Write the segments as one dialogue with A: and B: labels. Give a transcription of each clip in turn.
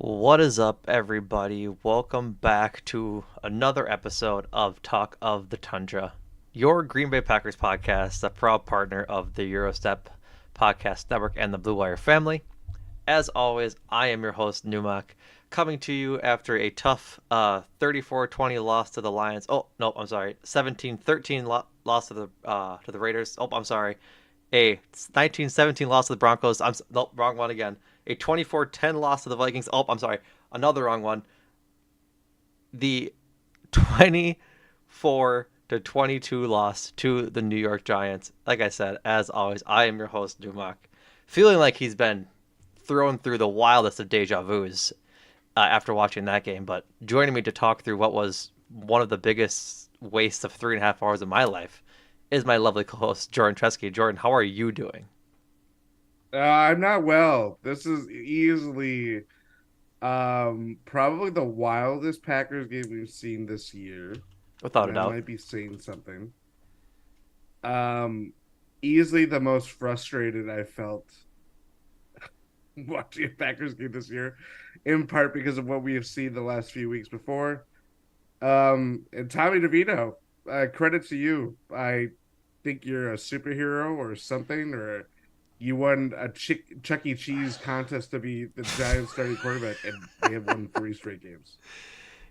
A: What is up, everybody? Welcome back to another episode of Talk of the Tundra, your Green Bay Packers podcast, a proud partner of the Eurostep Podcast Network and the Blue Wire family. As always, I am your host, Numac, coming to you after a tough 34-20 loss to the Lions. Oh, no, I'm sorry. 17-13 loss to the Raiders. Oh, I'm sorry. A 19-17 loss to the Broncos. Nope, wrong one again. A 24-10 loss to the Vikings. Oh, I'm sorry. Another wrong one. The 24 to 22 loss to the New York Giants. Like I said, as always, I am your host, Dumac. Feeling like he's been thrown through the wildest of deja vus after watching that game. But joining me to talk through what was one of the biggest wastes of 3.5 hours of my life is my lovely co-host, Jordan Tresky. Jordan, how are you doing?
B: I'm not well. This is easily probably the wildest Packers game we've seen this year,
A: Without
B: and
A: a
B: that
A: doubt.
B: might be saying something. Um Easily the most frustrated I felt watching a Packers game this year, in part because of what we have seen the last few weeks before. And Tommy DeVito, credit to you. I think you're a superhero or something, or you won a Chuck E. Cheese contest to be the Giants starting quarterback, and they have won three straight games.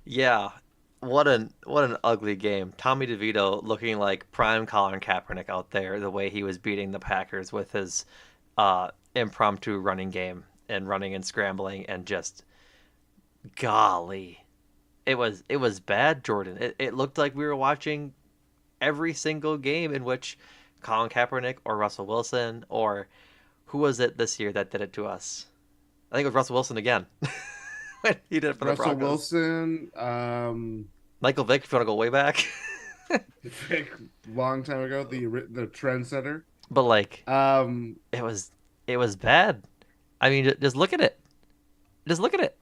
A: Yeah, what an ugly game. Tommy DeVito looking like prime Colin Kaepernick out there, the way he was beating the Packers with his impromptu running game and running and scrambling and just golly. It was bad, Jordan. It looked like we were watching every single game in which Colin Kaepernick or Russell Wilson or who was it this year that did it to us? I think it was Russell Wilson again. When he did it for the
B: Russell
A: Broncos.
B: Wilson,
A: Michael Vick, if you want to go way back.
B: long time ago, the trendsetter.
A: But like
B: Um,
A: it was it was bad. I mean, just look at it. Just look at it.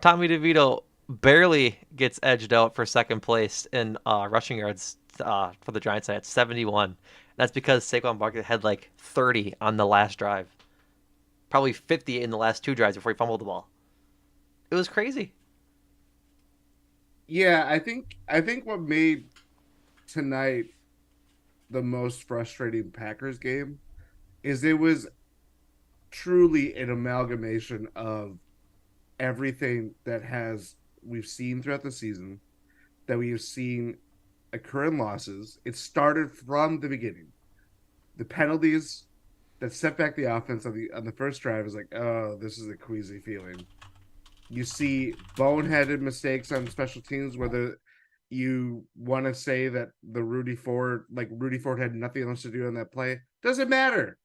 A: Tommy DeVito barely gets edged out for second place in rushing yards for the Giants at 71. That's because Saquon Barkley had like 30 on the last drive, probably 50 in the last two drives before he fumbled the ball. It was crazy.
B: yeah, I think what made tonight the most frustrating Packers game is it was truly an amalgamation of everything that has we've seen throughout the season, that we have seen occur in losses. It started from the beginning. The penalties that set back the offense on the first drive is like, oh, this is a queasy feeling. You see boneheaded mistakes on special teams, whether you want to say that Rudy Ford had nothing else to do on that play. Doesn't matter.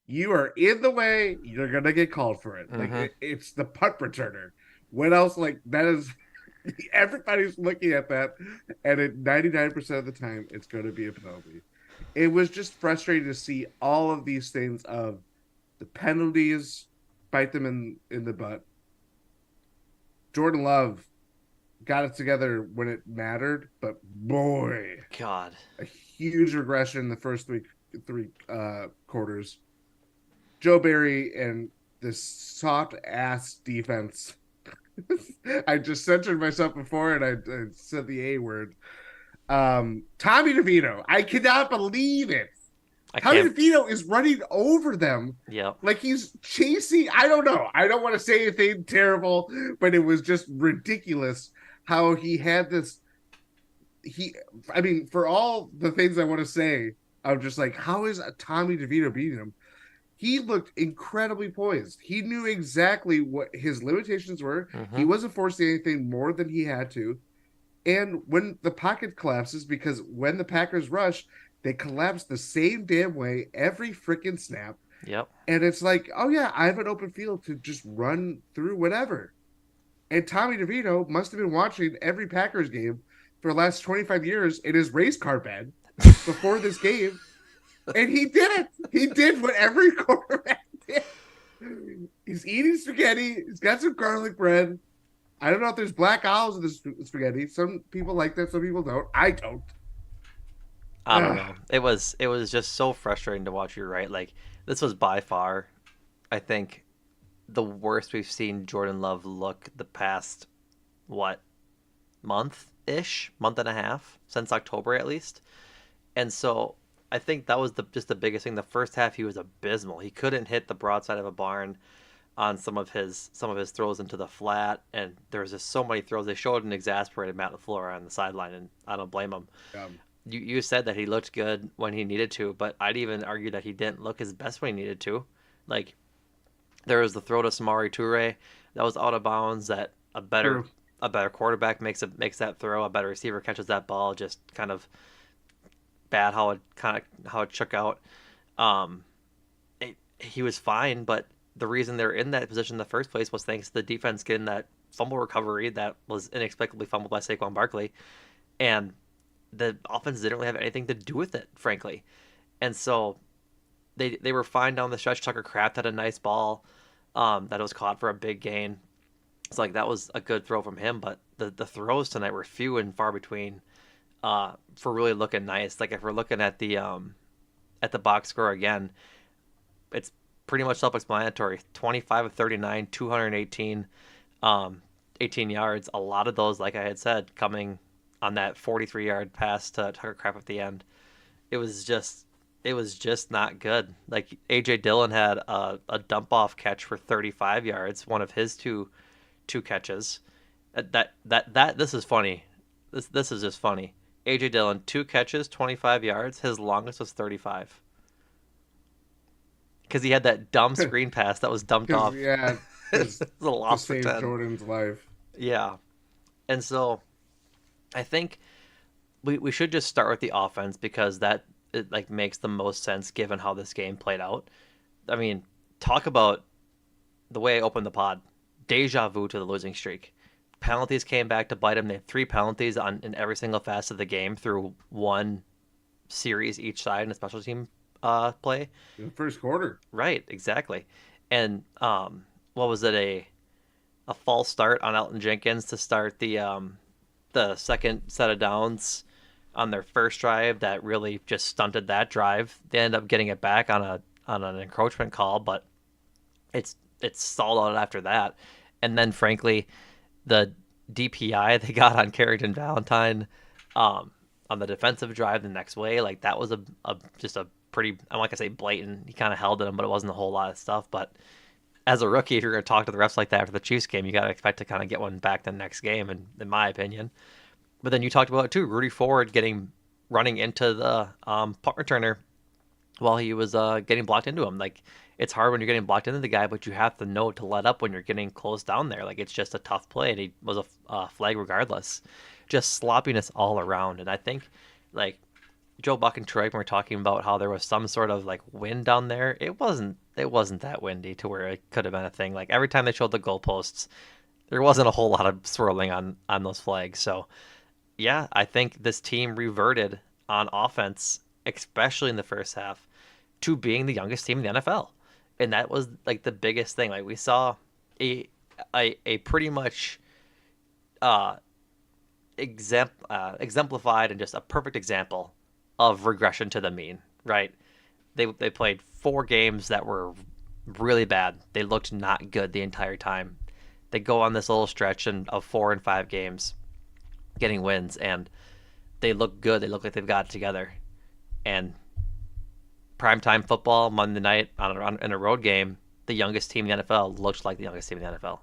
B: You are in the way. You're gonna get called for it.
A: Mm-hmm.
B: It's the punt returner. What else? Like that is everybody's looking at that, and at 99% of the time, it's going to be a penalty. It was just frustrating to see all of these things of the penalties bite them in the butt. Jordan Love got it together when it mattered, but boy,
A: God.
B: a huge regression in the first three quarters. Joe Barry and this soft ass defense. I just censored myself before, and I said the A word. Tommy DeVito, I cannot believe it.
A: I
B: Tommy
A: can't.
B: DeVito is running over them
A: Yep.
B: like he's chasing. I don't know. I don't want to say anything terrible, but it was just ridiculous how he had this. I mean, for all the things I want to say, I'm just like, how is Tommy DeVito beating him? He looked incredibly poised. He knew exactly what his limitations were.
A: Mm-hmm.
B: He wasn't forcing anything more than he had to. And when the pocket collapses, because when the Packers rush, they collapse the same damn way every freaking snap.
A: Yep.
B: And it's like, oh yeah, I have an open field to just run through whatever. And Tommy DeVito must have been watching every Packers game for the last 25 years in his race car bed before this game. And he did it. He did what every quarterback did. He's eating spaghetti. He's got some garlic bread. I don't know if there's black olives in the spaghetti. Some people like that. Some people don't. I don't.
A: I don't
B: Ugh.
A: know. It was just so frustrating to watch. You're right. Like this was by far, I think, the worst we've seen Jordan Love look the past, what, month ish, month and a half, since October at least. And so I think that was just the biggest thing. The first half he was abysmal. He couldn't hit the broadside of a barn on some of his throws into the flat, and there was just so many throws. They showed an exasperated Matt LaFleur on the sideline, and I don't blame him.
B: Um,
A: You said that he looked good when he needed to, but I'd even argue that he didn't look his best when he needed to. Like, there was the throw to Samari Toure that was out of bounds that
B: True.
A: a better quarterback makes that throw, a better receiver catches that ball, just kind of bad how it shook out. Um, he was fine, but the reason they're in that position in the first place was thanks to the defense getting that fumble recovery that was inexplicably fumbled by Saquon Barkley, and the offense didn't really have anything to do with it, frankly. And so they were fine down the stretch. Tucker Kraft had a nice ball that was caught for a big gain. It's like that was a good throw from him, but the throws tonight were few and far between for really looking nice. Like if we're looking at the box score again, it's pretty much self-explanatory. 25 of 39, 218, 18 yards. A lot of those, like I had said, coming on that 43-yard pass to Tucker Kraft at the end. It was just it was just not good. Like AJ Dillon had a dump off catch for 35 yards, one of his two catches. This is funny. This is just funny. AJ Dillon, two catches, 25 yards. His longest was 35 because he had that dumb screen pass that was dumped
B: Because
A: off.
B: yeah,
A: It's
B: because
A: a
B: to
A: loss for
B: save
A: 10.
B: Jordan's life.
A: Yeah. And so I think we should just start with the offense because that it like makes the most sense given how this game played out. I mean, talk about the way I opened the pod. Deja vu to the losing streak. Penalties came back to bite him. They had three penalties in every single facet of the game through one series each side in a special team play.
B: In the first quarter.
A: Right, exactly. And what was it, a false start on Elton Jenkins to start the second set of downs on their first drive that really just stunted that drive. They end up getting it back on an encroachment call, but it's stalled out after that. And then frankly, the DPI they got on Carrington Valentine um, on the defensive drive the next way, like that was a just a pretty, I'm not gonna say blatant. He kind of held at him, but it wasn't a whole lot of stuff. But as a rookie, if you're going to talk to the refs like that after the Chiefs game, you got to expect to kind of get one back the next game, in my opinion. But then you talked about it too, Rudy Ford running into the punt returner while he was getting blocked into him. Like it's hard when you're getting blocked into the guy, but you have to know to let up when you're getting close down there. Like it's just a tough play, and he was a flag regardless. Just sloppiness all around, and I think like Joe Buck and Troy were talking about how there was some sort of like wind down there. It wasn't that windy to where it could have been a thing. Like every time they showed the goalposts, there wasn't a whole lot of swirling on those flags. So yeah, I think this team reverted on offense, especially in the first half, to being the youngest team in the NFL. And that was like the biggest thing. Like we saw a a pretty much uh exemplified and just a perfect example of regression to the mean, right? They played four games that were really bad. They looked not good the entire time. They go on this little stretch of 4 and 5 games, getting wins, and they look good. They look like they've got it together. And primetime football Monday night in a road game, the youngest team in the NFL looks like the youngest team in the NFL.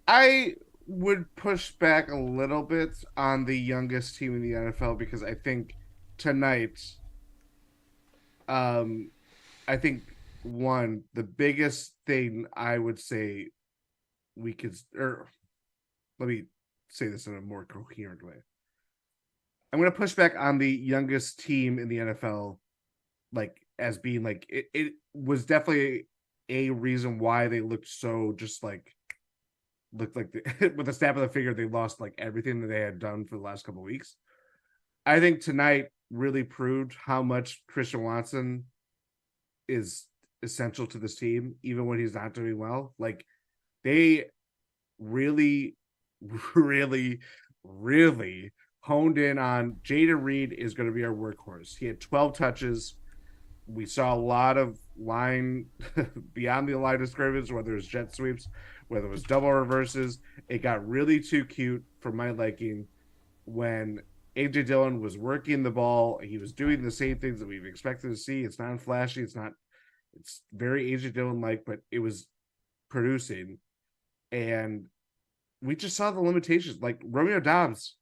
B: I would push back a little bit on the youngest team in the NFL because I think tonight, um, I think one, the biggest thing I would say we could, or let me say this in a more coherent way. I'm going to push back on the youngest team in the NFL, like as being like it was definitely a reason why they looked so just like looked like with the snap of the finger they lost like everything that they had done for the last couple of weeks. I think tonight really proved how much Christian Watson is essential to this team, even when he's not doing well. Like they really, really, really honed in on Jaden Reed is going to be our workhorse. He had 12 touches. We saw a lot of line beyond the line of scrimmage, whether it was jet sweeps, whether it was double reverses. It got really too cute for my liking when AJ Dillon was working the ball. He was doing the same things that we've expected to see. It's not flashy. It's very AJ Dillon like, but it was producing. And we just saw the limitations. Like Romeo Dobbs,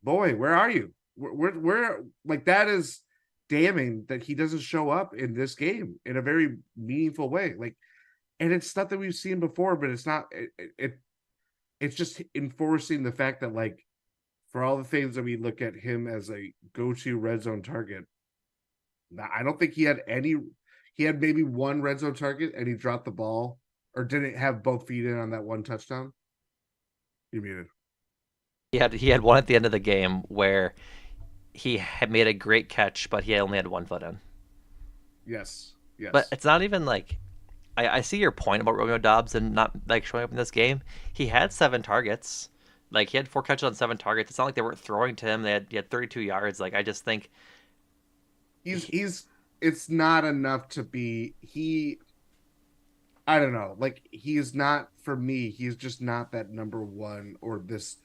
B: boy, where are you? Where like that is damning that he doesn't show up in this game in a very meaningful way. Like, and it's stuff that we've seen before, but it's not. It's just enforcing the fact that like for all the things that we look at him as a go-to red zone target, I don't think he had any. He had maybe one red zone target and he dropped the ball or didn't have both feet in on that one touchdown. You muted.
A: He had one at the end of the game where he had made a great catch, but he only had 1 foot in.
B: Yes.
A: But
B: Yes.
A: it's not even like I see your point about Romeo Dobbs and not like showing up in this game. He had 7 targets. Like he had 4 catches on 7 targets. It's not like they weren't throwing to him. He had 32 yards. Like I just think
B: He's it's not enough to be I don't know. Like he is not for me. He's just not that number one or this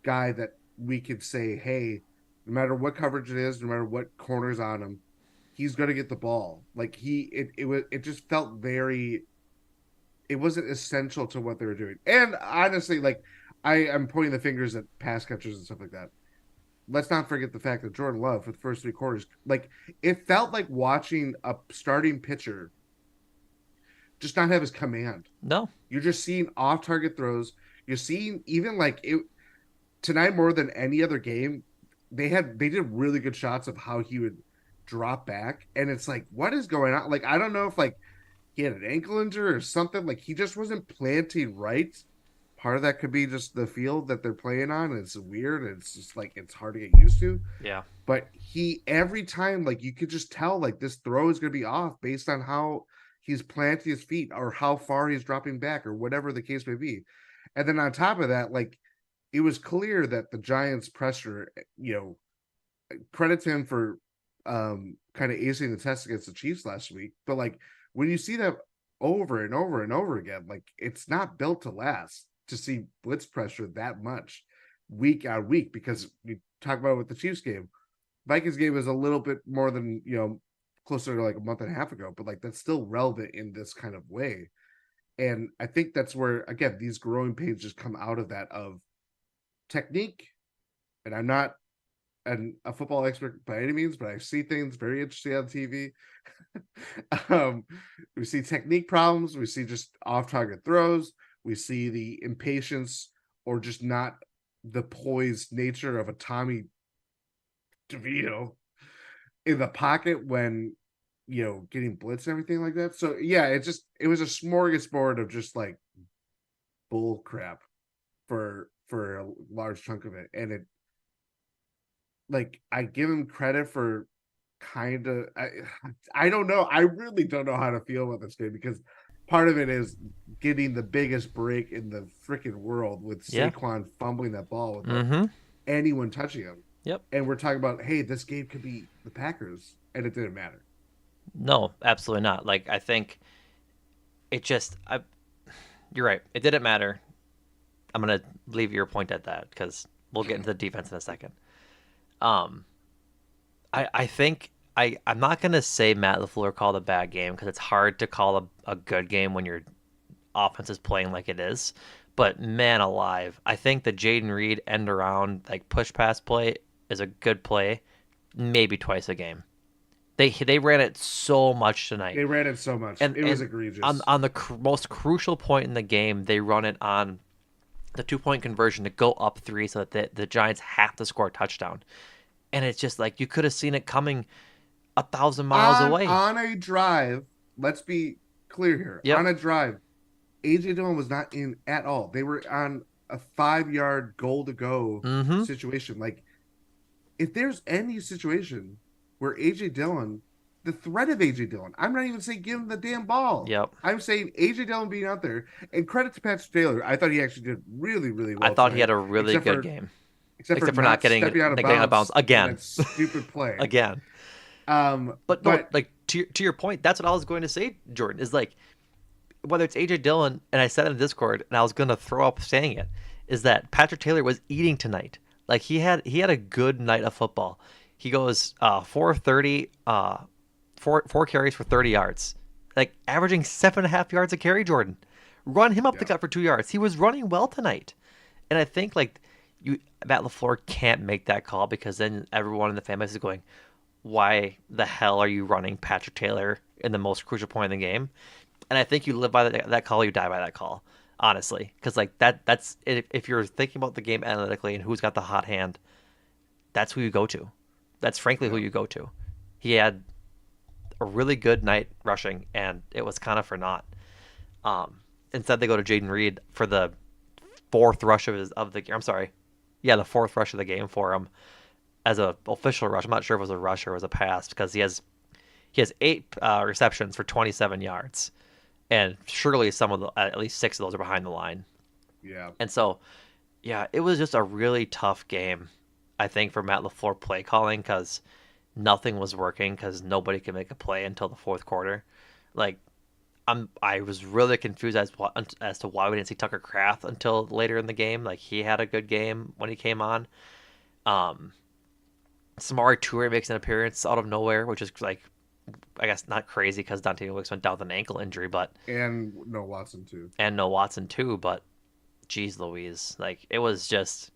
B: guy that we could say, hey, no matter what coverage it is, no matter what corners on him, he's going to get the ball. Like it just felt very. It wasn't essential to what they were doing. And honestly, like I am pointing the fingers at pass catchers and stuff like that. Let's not forget the fact that Jordan Love for the first 3 quarters, like it felt like watching a starting pitcher just not have his command.
A: no.
B: You're just seeing off target throws. You're seeing even like it tonight more than any other game. They did really good shots of how he would drop back, and it's like, what is going on? Like I don't know if like he had an ankle injury or something. Like he just wasn't planting right. Part of that could be just the field that they're playing on. And it's weird. And it's just like it's hard to get used to.
A: Yeah.
B: But he every time like you could just tell like this throw is going to be off based on how he's planting his feet or how far he's dropping back or whatever the case may be. And then on top of that, like it was clear that the Giants pressure, credit to him for kind of acing the test against the Chiefs last week. But like when you see that over and over and over again, like it's not built to last to see blitz pressure that much week on week because you talk about it with the Chiefs game. Vikings game is a little bit more than, closer to like a month and a half ago, but like that's still relevant in this kind of way. And I think that's where, again, these growing pains just come out of that of technique. And I'm not a football expert by any means, but I see things very interesting on TV. We see technique problems. We see just off-target throws. We see the impatience or just not the poised nature of a Tommy Devito in the pocket when getting blitz and everything like that. So yeah, it was a smorgasbord of just like bull crap for a large chunk of it. And it like I give him credit for kind of I don't know. I really don't know how to feel about this game because part of it is getting the biggest break in the freaking world with
A: Yeah.
B: Saquon fumbling that ball without
A: Mm-hmm.
B: anyone touching him.
A: Yep.
B: And we're talking about, hey, this game could be the Packers, and it didn't matter.
A: No, absolutely not. Like I think it just you're right. It didn't matter. I'm gonna leave your point at that because we'll get into the defense in a second. Um, I think I'm not gonna say Matt LaFleur called a bad game because it's hard to call a good game when your offense is playing like it is. But man alive, I think the Jaden Reed end around like push pass play is a good play, maybe twice a game. They ran it so much tonight,
B: They ran it so much. It was
A: and
B: egregious.
A: on the most crucial point in the game, they run it on the 2 point conversion to go up 3 so that the Giants have to score a touchdown. And it's just like you could have seen it coming 1,000 miles away.
B: On a drive, let's be clear here.
A: Yep.
B: On a drive, AJ Dillon was not in at all. They were on a 5-yard goal to go
A: Mm-hmm.
B: situation. Like, if there's any situation where AJ Dillon, the threat of AJ Dillon, I'm not even saying give him the damn ball.
A: Yep.
B: I'm saying AJ Dillon being out there, and credit to Patrick Taylor. I thought he actually did really, really well.
A: I thought
B: tonight,
A: he had a really
B: except
A: good
B: for,
A: game,
B: except for
A: not getting
B: stepping out of
A: getting out of bounds
B: in
A: again.
B: that stupid play.
A: Again.
B: But
A: But no, like to your point, that's what I was going to say, Jordan, is like whether it's AJ Dillon, and I said in the Discord, and I was gonna throw up saying it, is that Patrick Taylor was eating tonight. Like he had a good night of football. He goes 430, four carries for 30 yards, like averaging 7.5 yards a carry. Jordan, run him up the
B: Yeah.
A: gut for 2 yards. He was running well tonight, and I think like Matt LaFleur can't make that call because then everyone in the fan base is going, why the hell are you running Patrick Taylor in the most crucial point in the game? And I think you live by that call, you die by that call, honestly, because like that's if you're thinking about the game analytically and who's got the hot hand, that's who you go to. That's frankly who
B: Yeah.
A: you go to. He had a really good night rushing, and it was kind of for naught. Instead, they go to Jaden Reed for the fourth rush of the. I'm sorry, yeah, the fourth rush of the game for him as a official rush. I'm not sure if it was a rush or it was a pass because he has eight receptions for 27 yards, and surely some of the at least six of those are behind the line.
B: Yeah.
A: And so, yeah, it was just a really tough game, I think, for Matt LaFleur play calling because nothing was working because nobody could make a play until the fourth quarter. Like I was really confused as to why we didn't see Tucker Kraft until later in the game. Like he had a good game when he came on. Um, Samari Toure makes an appearance out of nowhere, which is like I guess not crazy because Dante Wicks went down with an ankle injury, but
B: And no Watson too.
A: and no Watson too. But geez, Louise, like it was just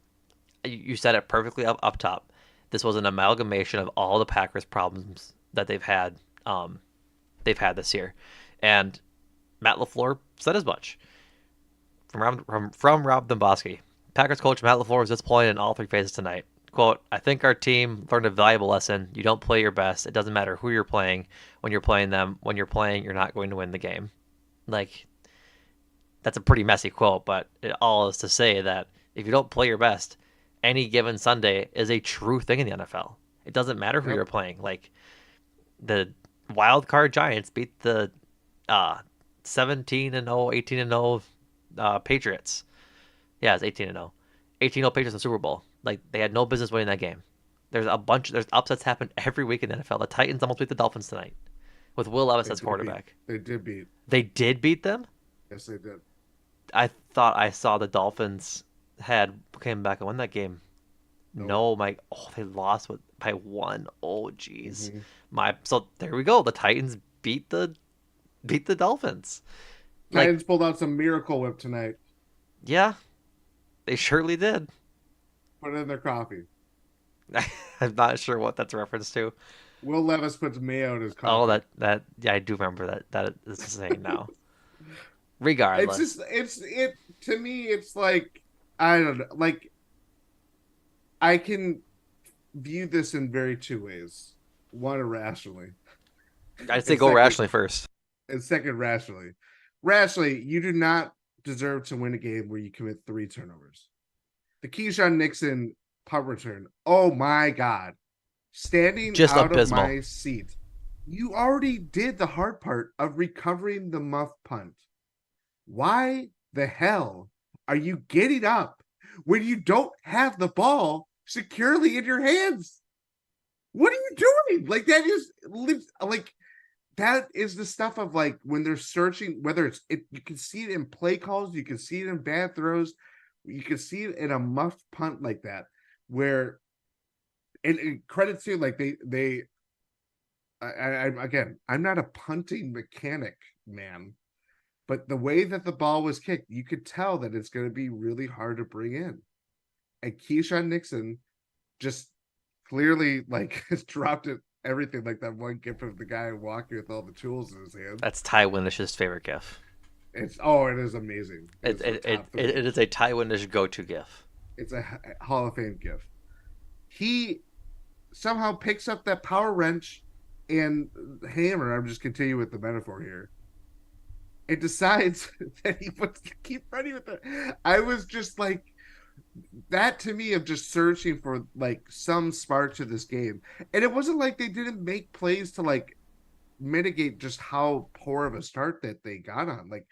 A: you said it perfectly up top. This was an amalgamation of all the Packers problems that they've had this year, and Matt LaFleur said as much from Rob Domboski. Packers coach Matt LaFleur was disappointed in all three phases tonight. Quote, I think our team learned a valuable lesson. You don't play your best. It doesn't matter who you're playing when you're playing them. When you're playing, you're not going to win the game. Like, that's a pretty messy quote, but it all is to say that if you don't play your best, any given Sunday is a true thing in the NFL. It doesn't matter who
B: Yep.
A: you're playing. Like, the wild card Giants beat the uh, 17 and 0, 18 and 0 Patriots. Yeah, it's 18 and 0. 18-0 Patriots in the Super Bowl. Like they had no business winning that game. There's upsets happen every week in the NFL. The Titans almost beat the Dolphins tonight with Will Levis
B: They
A: as
B: did beat.
A: quarterback.
B: They did beat.
A: They did beat them.
B: Yes, they did.
A: I thought I saw the Dolphins had came back and won that game.
B: Nope.
A: No, they lost by one. Oh jeez.
B: Hmm.
A: So there we go. The Titans beat the Dolphins. Like
B: Titans pulled out some Miracle Whip tonight.
A: yeah, they surely did.
B: Put it in their coffee.
A: I'm not sure what that's a reference to.
B: Will Levis puts mayo in his
A: Oh,
B: coffee.
A: that yeah, I do remember that. That is the saying now.
B: It's
A: Regardless,
B: just it to me. It's like I don't know. Like I can view this in very two ways. One irrationally,
A: I'd say
B: and
A: go
B: second
A: rationally first.
B: and second rationally. Rationally, you do not deserve to win a game where you commit three turnovers. The Keyshawn Nixon punt return. Oh my God. Standing
A: Just
B: out of
A: abysmal.
B: my seat. You already did the hard part of recovering the muff punt. Why the hell are you getting up when you don't have the ball securely in your hands? What are you doing? Like that is like that is the stuff of like when they're searching, whether you can see it in play calls, you can see it in bad throws, you can see it in a muffed punt like that, where and credit to like again, I'm not a punting mechanic, man, but the way that the ball was kicked, you could tell that it's going to be really hard to bring in. And Keyshawn Nixon just clearly like has dropped it everything like that one gif of the guy walking with all the tools in his hand.
A: That's Ty Windish's favorite gif.
B: It is amazing.
A: It
B: It's a
A: it, it,
B: top
A: it,
B: three.
A: it is a Ty Windish go-to gif.
B: It's a Hall of Fame gif. He somehow picks up that power wrench and hammer. I'm just continuing with the metaphor here. It decides that he wants to keep running with it. I was just like that to me of just searching for like some spark to this game. And it wasn't like they didn't make plays to like mitigate just how poor of a start that they got on. Like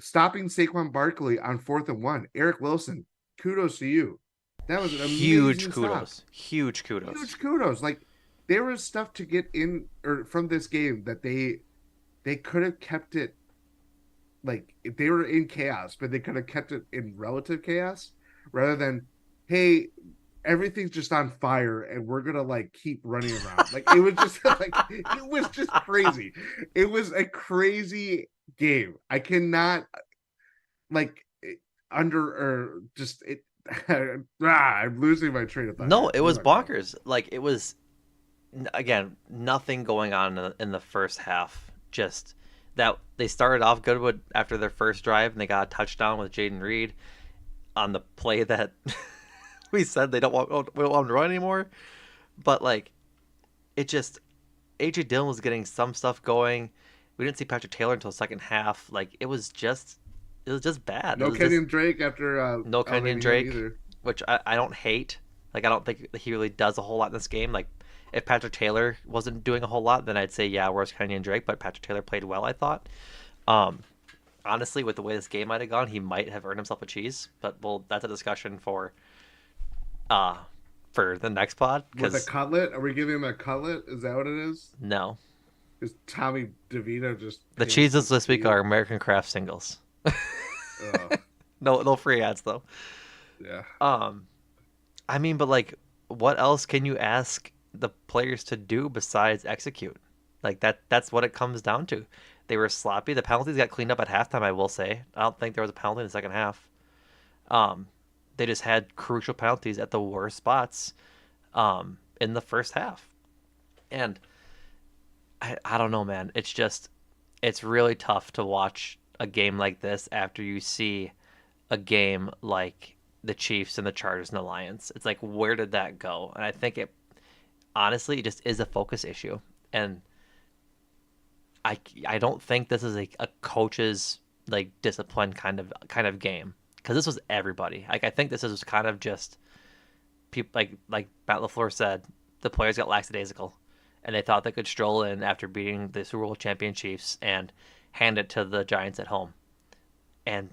B: stopping Saquon Barkley on 4th and 1. Eric Wilson, kudos to you. That was an
A: Huge
B: amazing stop.
A: kudos. Huge kudos.
B: Huge kudos. Like there was stuff to get in or from this game that they could have kept it like if they were in chaos, but they could have kept it in relative chaos rather than, hey, everything's just on fire and we're gonna like keep running around. Like it was just like it was just crazy. It was a crazy game. I cannot like under or just it. I'm losing my train of thought
A: No,
B: here.
A: it
B: Where
A: was
B: am I going?
A: bonkers. Like it was again nothing going on in the first half. Just that they started off good with after their first drive and they got a touchdown with Jaden Reed on the play that we said we don't want him to run anymore. But like it just AJ Dillon was getting some stuff going. We didn't see Patrick Taylor until the second half. Like it was just bad. It
B: No
A: was just
B: Kenyon Drake after
A: no Kenyon
B: elevating him
A: Drake,
B: either.
A: which I don't hate. Like I don't think he really does a whole lot in this game. Like if Patrick Taylor wasn't doing a whole lot, then I'd say yeah, where's Kenyon Drake? But Patrick Taylor played well, I thought. Um, Honestly, with the way this game might have gone, he might have earned himself a cheese. But well, that's a discussion uh for the next pod
B: With a
A: because
B: cutlet? Are we giving him a cutlet? Is that what it is?
A: no,
B: Is Tommy DeVito just
A: the
B: pants
A: cheeses
B: his
A: this week
B: feet?
A: are American Craft singles.
B: Oh,
A: No free ads though.
B: yeah.
A: Um, I mean, but like, what else can you ask the players to do besides execute? Like that's what it comes down to. They were sloppy. The penalties got cleaned up at halftime, I will say. I don't think there was a penalty in the second half. Um, they just had crucial penalties at the worst spots in the first half. And I don't know, man. It's really tough to watch a game like this after you see a game like the Chiefs and the Chargers and the Lions. It's like, where did that go? And I think it honestly it just is a focus issue. And I don't think this is a coach's like discipline kind of game because this was everybody. Like I think this is kind of just people like Matt LaFleur said, the players got lackadaisical, and they thought they could stroll in after beating the Super Bowl champion Chiefs and hand it to the Giants at home, and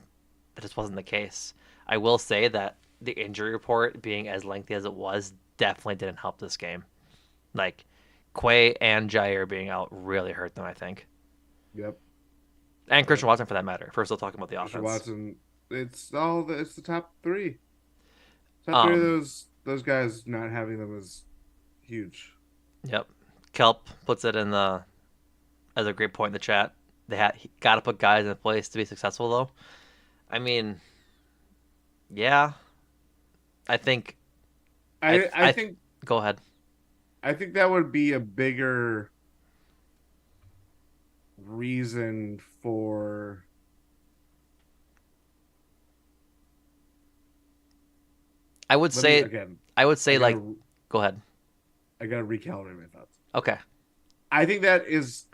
A: that just wasn't the case. I will say that the injury report being as lengthy as it was definitely didn't help this game. Like Quay and Jair being out really hurt them, I think,
B: Yep.
A: and
B: Yep.
A: Christian Watson for that matter. If we're still talking about the
B: Christian
A: offense.
B: Watson. It's the top three. Top three of
A: Um,
B: those guys not having them is huge.
A: yep. Kelp puts it in the as a great point in the chat. Got to put guys in place to be successful, though. I mean, yeah, I think
B: I
A: I
B: think
A: go ahead.
B: I think that would be a bigger reason for
A: I would
B: let me
A: say
B: again.
A: I would
B: I
A: say like
B: gotta
A: go ahead.
B: I gotta recalibrate my thoughts.
A: Okay.
B: I think that is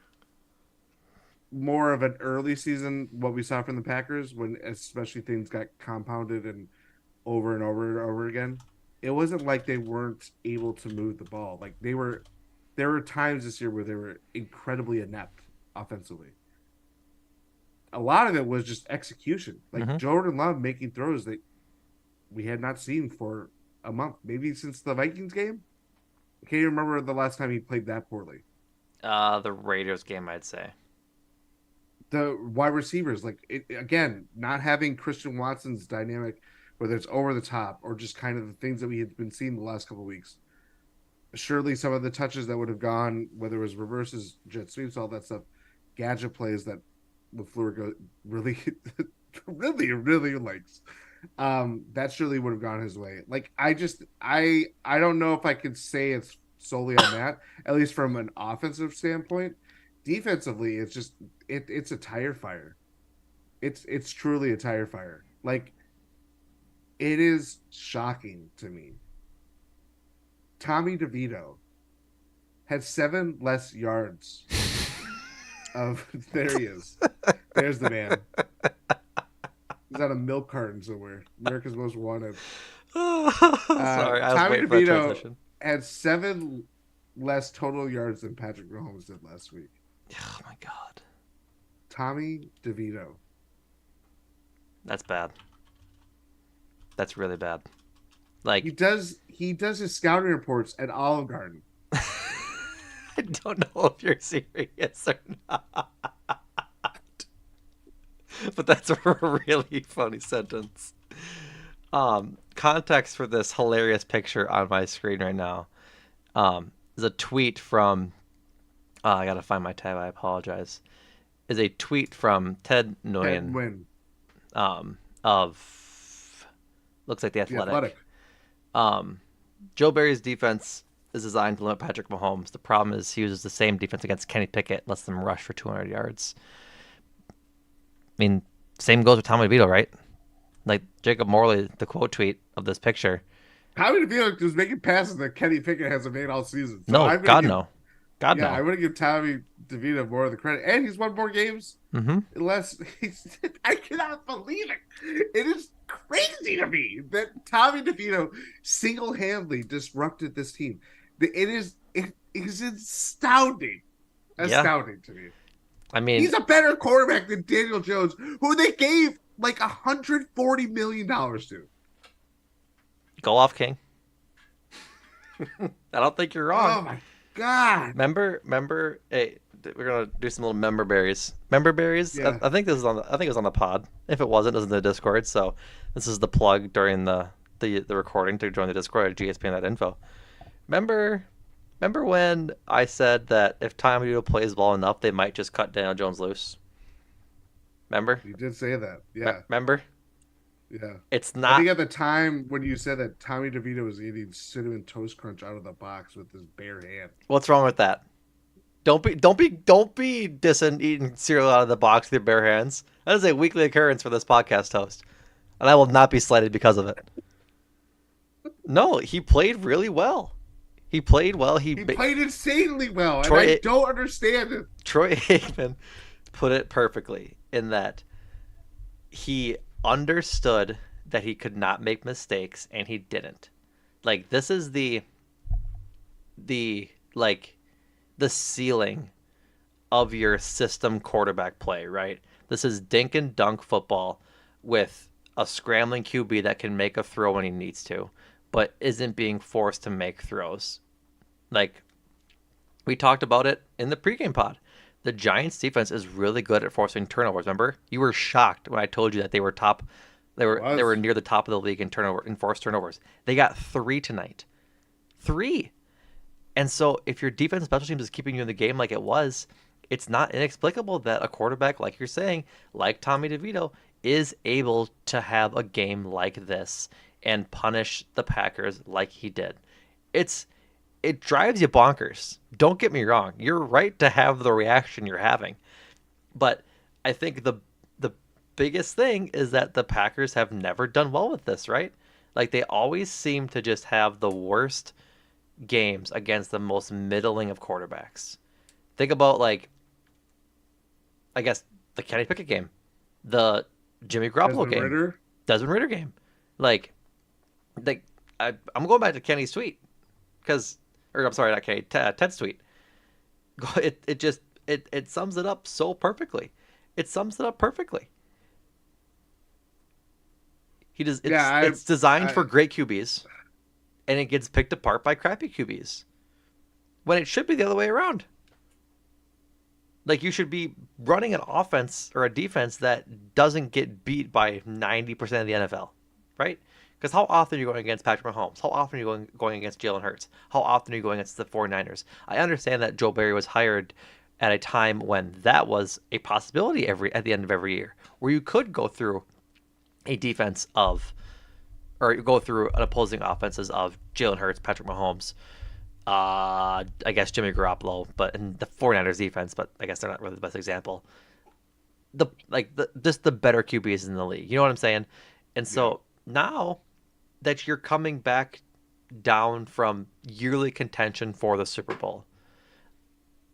B: more of an early season what we saw from the Packers when especially things got compounded and over again. It wasn't like they weren't able to move the ball. Like there were times this year where they were incredibly inept offensively. A lot of it was just execution. Like
A: Hmm.
B: Jordan Love making throws that we had not seen for a month, maybe since the Vikings game. I can't even remember the last time he played that poorly.
A: The Raiders game, I'd say.
B: The wide receivers, like again, not having Christian Watson's dynamic, whether it's over the top or just kind of the things that we had been seeing the last couple of weeks. Surely some of the touches that would have gone, whether it was reverses, jet sweeps, all that stuff, gadget plays that LaFleur really, really likes. That surely would have gone his way. Like I don't know if I could say it's solely on that, at least from an offensive standpoint. Defensively, it's a tire fire. It's truly a tire fire. Like it is shocking to me. Tommy DeVito had 7 less yards of there he is. There's the man. He's on a milk carton somewhere. America's Most Wanted.
A: Sorry, I was
B: Tommy
A: waiting for the
B: DeVito
A: transition.
B: had 7 less total yards than Patrick Mahomes did last week.
A: Oh my god,
B: Tommy DeVito.
A: that's bad. That's really bad.
B: He
A: Like
B: does he does his scouting reports at Olive Garden.
A: I don't know if you're serious or not. But that's a really funny sentence. Context for this hilarious picture on my screen right now is a tweet from. I gotta find my tab. I apologize. Is a tweet from Ted
B: Ted
A: Nguyen
B: Win.
A: of looks like the
B: The
A: Athletic.
B: Athletic.
A: Joe Barry's defense is designed to limit Patrick Mahomes. The problem is he uses the same defense against Kenny Pickett, lets them rush for 200 yards. I mean, same goes with Tommy DeVito, right? Like Jacob Morley, the quote tweet of this picture.
B: Tommy Devito was making passes that Kenny Pickett hasn't made all season. So
A: No,
B: I'm
A: God
B: gonna give,
A: no. God
B: yeah,
A: no.
B: I'm gonna give Tommy DeVito more of the credit, and he's won more games.
A: Mm-hmm.
B: Unless I cannot believe it. It is crazy to me that Tommy DeVito single-handedly disrupted this team. It is astounding, astounding to me.
A: I mean,
B: He's a better quarterback than Daniel Jones, who they gave like $140 million to.
A: go off, King. I don't think you're wrong.
B: Oh my God.
A: Remember, hey, we're gonna do some little member berries. Member berries.
B: Yeah.
A: I think this is on. I think it was on the pod. If it wasn't, it was in the Discord. So this is the plug during the recording to join the Discord at GSPN.info. Remember when I said that if Tommy DeVito plays well enough, they might just cut Daniel Jones loose? Remember?
B: You did say that. Yeah.
A: Remember?
B: Yeah.
A: It's
B: I
A: not.
B: think at the time when you said that Tommy DeVito was eating Cinnamon Toast Crunch out of the box with his bare hand.
A: What's wrong with that? Don't be dissing eating cereal out of the box with your bare hands. That is a weekly occurrence for this podcast host, and I will not be slighted because of it. No, he played really well. He played well.
B: He played insanely well,
A: Troy,
B: and I don't understand it.
A: Troy Aikman put it perfectly in that he understood that he could not make mistakes, and he didn't. Like, this is the ceiling of your system quarterback play, right? This is dink and dunk football with a scrambling QB that can make a throw when he needs to, but isn't being forced to make throws. Like, we talked about it in the pregame pod. The Giants defense is really good at forcing turnovers. Remember? You were shocked when I told you that they were top. They were near the top of the league in forced turnovers. They got 3 tonight. 3. And so if your defense and special teams is keeping you in the game like it was, it's not inexplicable that a quarterback, like you're saying, like Tommy DeVito, is able to have a game like this and punish the Packers like he did. It drives you bonkers. Don't get me wrong. You're right to have the reaction you're having. But I think the biggest thing is that the Packers have never done well with this, right? Like, they always seem to just have the worst games against the most middling of quarterbacks. Think about, like, I guess the Kenny Pickett game, the Jimmy Garoppolo game, Desmond Ridder game. Like I'm going back to Kenny's tweet I'm sorry, not Kenny, Ted's tweet. It sums it up so perfectly. It sums it up perfectly. It's designed for great QBs, and it gets picked apart by crappy QBs. When it should be the other way around. Like, you should be running an offense or a defense that doesn't get beat by 90% of the NFL, right? Because how often are you going against Patrick Mahomes? How often are you going against Jalen Hurts? How often are you going against the 49ers? I understand that Joe Barry was hired at a time when that was a possibility at the end of every year, where you could go through a defense or go through an opposing offenses of Jalen Hurts, Patrick Mahomes, I guess Jimmy Garoppolo, but in the 49ers defense, but I guess they're not really the best example. Just the better QBs in the league. You know what I'm saying? And so now that you're coming back down from yearly contention for the Super Bowl,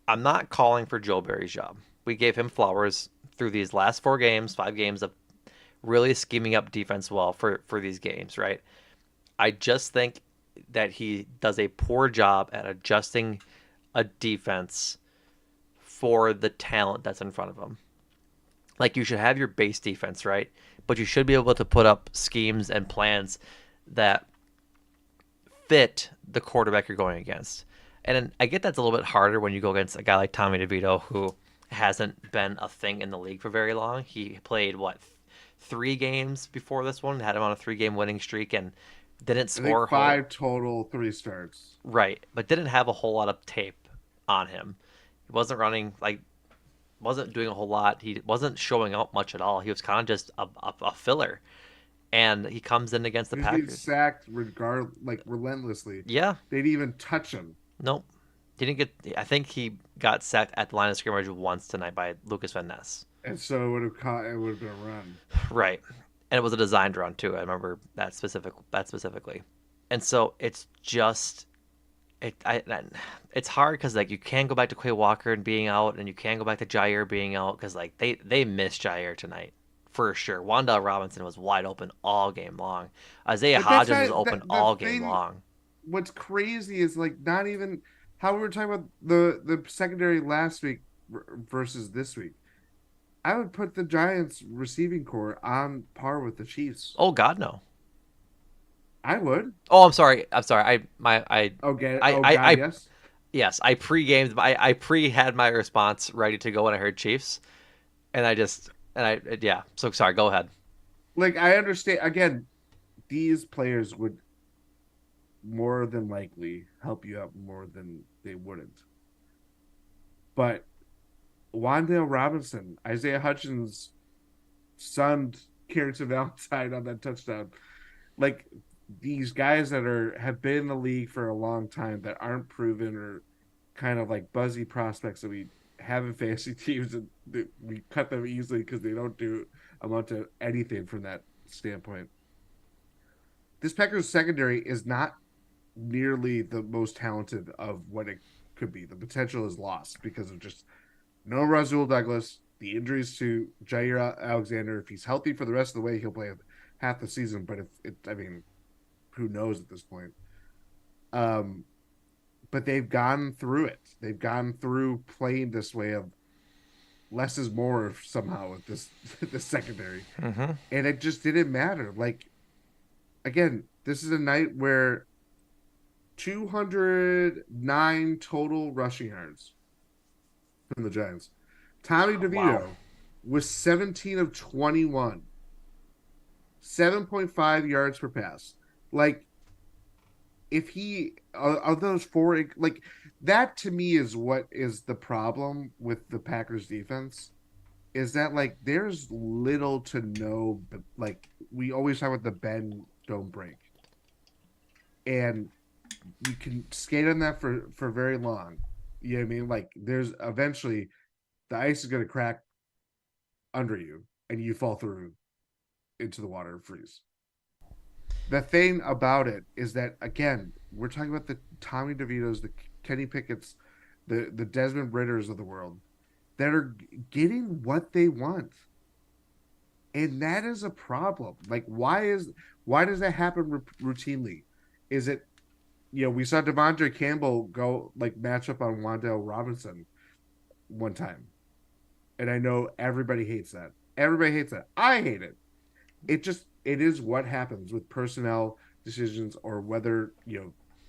A: I'm not calling for Joe Barry's job. We gave him flowers through these last 5 games of really scheming up defense well for these games, right? I just think that he does a poor job at adjusting a defense for the talent that's in front of him. Like, you should have your base defense, right? But you should be able to put up schemes and plans that fit the quarterback you're going against. And I get that's a little bit harder when you go against a guy like Tommy DeVito, who hasn't been a thing in the league for very long. He played, what, 3 games before this one, had him on a 3-game winning streak, and didn't
B: I think
A: score a whole.
B: five total, three starts.
A: Right, but didn't have a whole lot of tape on him. He wasn't running, like, wasn't doing a whole lot. He wasn't showing out much at all. He was kind of just a filler. And he comes in against the
B: He was getting
A: Packers.
B: sacked like relentlessly.
A: Yeah,
B: They didn't even touch him.
A: nope. He didn't get. I think he got sacked at the line of scrimmage once tonight by Lucas Van Ness.
B: And so it would have caught it would have been a run.
A: Right, and it was a designed run too. I remember that specifically. And so it's just it's hard because like you can go back to Quay Walker and being out, and you can go back to Jair being out because like they missed Jair tonight for sure. Wandale Robinson was wide open all game long. Isaiah
B: But that's
A: Hodgins was
B: not
A: open
B: the
A: all game
B: thing.
A: long.
B: What's crazy is like not even how we were talking about the secondary last week versus this week. I would put the Giants receiving core on par with the Chiefs.
A: Oh God, no.
B: I would.
A: Oh, I'm sorry. I'm sorry.
B: Okay.
A: I,
B: Oh
A: I,
B: God,
A: I
B: yes.
A: yes, I pre-gamed. I pre had my response ready to go when I heard Chiefs, and yeah. So sorry. Go ahead.
B: Like I understand. Again, these players would more than likely help you out more than they wouldn't. But Wandale Robinson, Isaiah Hutchins' son, Carrington Valentine on that touchdown. Like these guys that have been in the league for a long time that aren't proven or kind of like buzzy prospects that we have in fantasy teams and we cut them easily because they don't do amount to anything from that standpoint. This Packers secondary is not nearly the most talented of what it could be. The potential is lost because of just no Rasul Douglas, the injuries to Jair Alexander. If he's healthy for the rest of the way, he'll play half the season. But I mean, who knows at this point? But they've gone through it. They've gone through playing this way of less is more somehow with this secondary,
A: Mm-hmm.
B: and it just didn't matter. Like again, this is a night where 209 total rushing yards from the Giants. Tommy
A: Wow.
B: DeVito was 17 of 21, 7.5 yards per pass. Like, if he, of those four, like, that to me is what is the problem with the Packers defense is that, like, there's little to no, like, we always talk about the bend, don't break. And you can skate on that for very long. You know what I mean? Like, there's eventually the ice is going to crack under you and you fall through into the water and freeze. The thing about it is that again, we're talking about the Tommy DeVitos, the Kenny Pickett's, the Desmond Ritters of the world that are getting what they want, and that is a problem. Like, why does that happen routinely? Is it we saw Devondre Campbell go like match up on Wandale Robinson one time, and I know everybody hates that. Everybody hates that. I hate it. It is what happens with personnel decisions or whether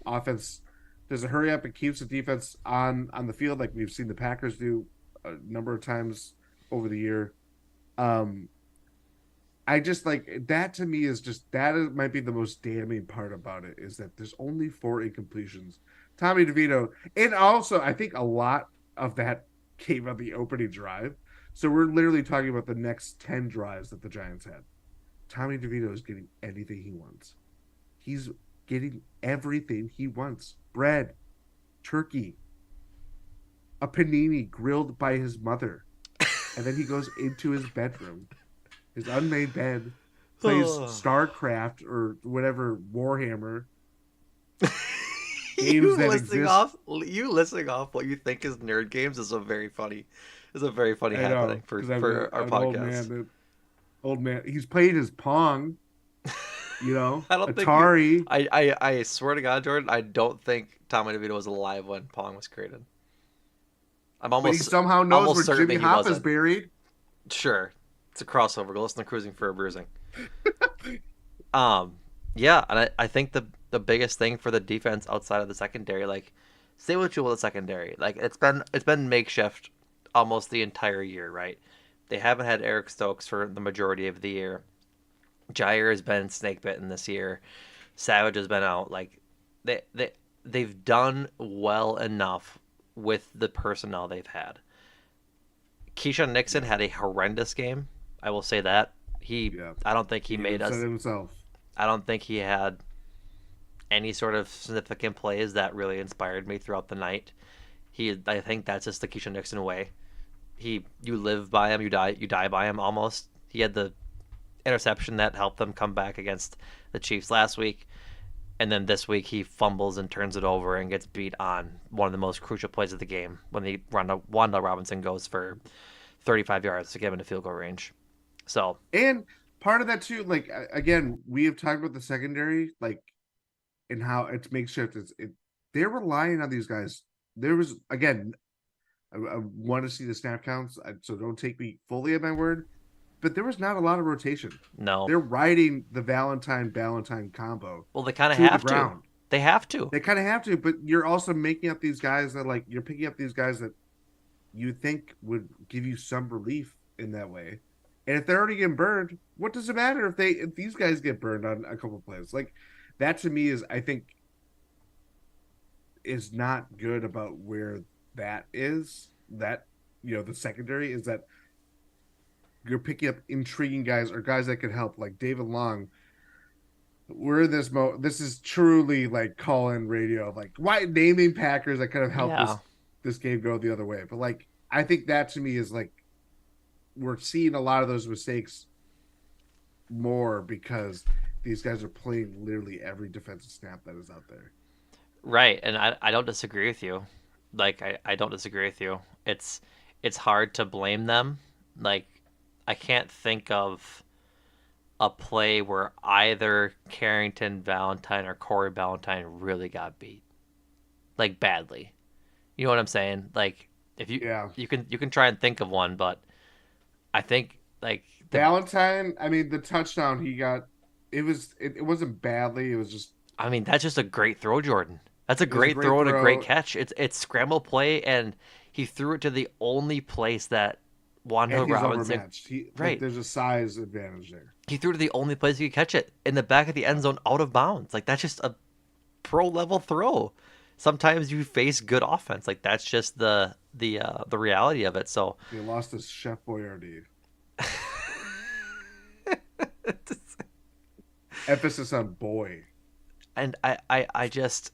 B: offense does it hurry up and keeps the defense on the field like we've seen the Packers do a number of times over the year. I just like that to me is just might be the most damning part about it is that there's only 4 incompletions. Tommy DeVito, and also I think a lot of that came on the opening drive. So we're literally talking about the next 10 drives that the Giants had. Tommy DeVito is getting anything he wants. He's getting everything he wants. Bread, turkey, a panini grilled by his mother. And then he goes into his bedroom, his unmade bed, plays StarCraft or whatever, Warhammer.
A: you
B: Games that
A: listing
B: exist.
A: off you listing off what you think is nerd games is a very funny
B: I
A: happening
B: know,
A: for
B: because I'm
A: our
B: an old
A: podcast.
B: man. Old man. He's played his Pong,
A: I don't think you.
B: Atari.
A: I swear to God, Jordan, I don't think Tommy DeVito was alive when Pong was created. I'm
B: But he somehow knows
A: almost
B: where
A: certain
B: Jimmy
A: he
B: Hoffa is
A: wasn't.
B: buried.
A: Sure, it's a crossover. Go listen to Cruising for a Bruising. Um, yeah, and I think the biggest thing for the defense outside of the secondary, like say what you will, the secondary. Like it's been makeshift almost the entire year, right? They haven't had Eric Stokes for the majority of the year. Jair has been snake bitten this year. Savage has been out. Like they've done well enough with the personnel they've had. Keyshawn Nixon
B: Yeah,
A: had a horrendous game. I will say that. He
B: yeah.
A: I don't think he
B: He
A: made
B: even said it
A: us.
B: himself.
A: I don't think he had any sort of significant plays that really inspired me throughout the night. I think that's just the Keyshawn Nixon way. You live by him, you die by him almost. He had the interception that helped them come back against the Chiefs last week, and then this week he fumbles and turns it over and gets beat on one of the most crucial plays of the game when the Wanda Robinson goes for 35 yards to get him into field goal range. So
B: And part of that too, like again, we have talked about the secondary, like and how it's makeshift. They're relying on these guys. There was again, I want to see the snap counts, so don't take me fully at my word. But there was not a lot of rotation.
A: no,
B: They're riding the Valentine combo
A: well they kind of
B: to the
A: have to.
B: ground.
A: They have to.
B: They kind of have to, but you're also making up these guys that like you're picking up these guys that you think would give you some relief in that way. And if they're already getting burned, what does it matter if these guys get burned on a couple plays? Like that to me is I think is not good about where that is. That the secondary is that you're picking up intriguing guys or guys that could help, like David Long. We're in this this is truly like call-in radio, like why naming Packers that kind of help
A: Yeah.
B: this game go the other way. But like I think that to me is like we're seeing a lot of those mistakes more because these guys are playing literally every defensive snap that is out there.
A: Right, and I don't disagree with you. Like I don't disagree with you. It's hard to blame them. Like I can't think of a play where either Carrington Valentine or Corey Valentine really got beat. Like badly. You know what I'm saying? Like if you
B: Yeah.
A: you can try and think of one, but I think like the
B: Valentine, I mean the touchdown he got it wasn't badly, it was just
A: I mean, that's just a great throw, Jordan. That's a
B: it was a
A: great
B: great
A: throw and a great
B: throw
A: catch. It's scramble play, and he threw it to the only place that Wanda
B: and he's
A: Robinson.
B: overmatched. He like
A: Right.
B: there's a size advantage there.
A: He threw to the only place he could catch it in the back of the end
B: Yeah.
A: zone, out of bounds. Like that's just a pro level throw. Sometimes you face good offense. Like that's just the reality of it. So
B: He lost his Chef Boyardee. Emphasis on boy.
A: and I just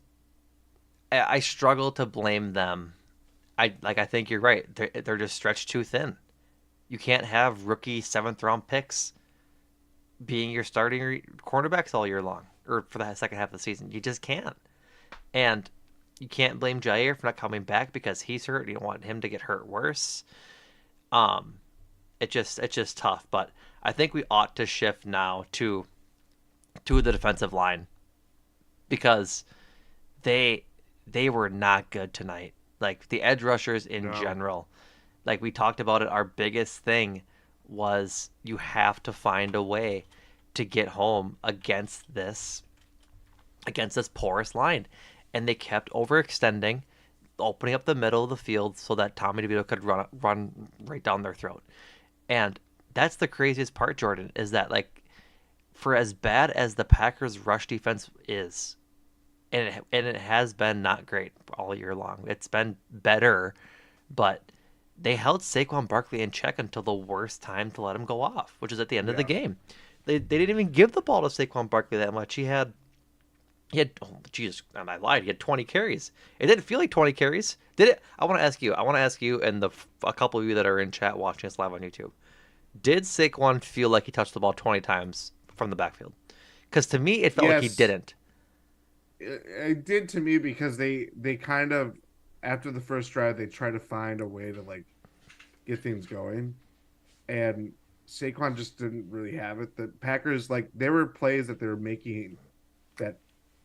A: I struggle to blame them. I think you're right. They're just stretched too thin. You can't have rookie seventh round picks being your starting cornerbacks all year long or for the second half of the season. You just can't. And you can't blame Jair for not coming back because he's hurt. You don't want him to get hurt worse. Um, it's just tough. But I think we ought to shift now to the defensive line because they they were not good tonight. Like the edge rushers in
B: No.
A: general. Like we talked about it, our biggest thing was you have to find a way to get home against this porous line. And they kept overextending, opening up the middle of the field so that Tommy Devito could run right down their throat. And that's the craziest part, Jordan, is that like for as bad as the Packers rush defense is, and it has been not great all year long. It's been better, but they held Saquon Barkley in check until the worst time to let him go off, which is at the end of the
B: Yeah.
A: game. They didn't even give the ball to Saquon Barkley that much. He had oh, Jesus, I lied. He had 20 carries. It didn't feel like 20 carries, did it? I want to ask you. I want to ask you and a couple of you that are in chat watching us live on YouTube. Did Saquon feel like he touched the ball 20 times from the backfield? Because to me, it felt like he
B: Yes,
A: didn't.
B: it did to me because they kind of after the first drive they try to find a way to like get things going, and Saquon just didn't really have it. The Packers like there were plays that they were making that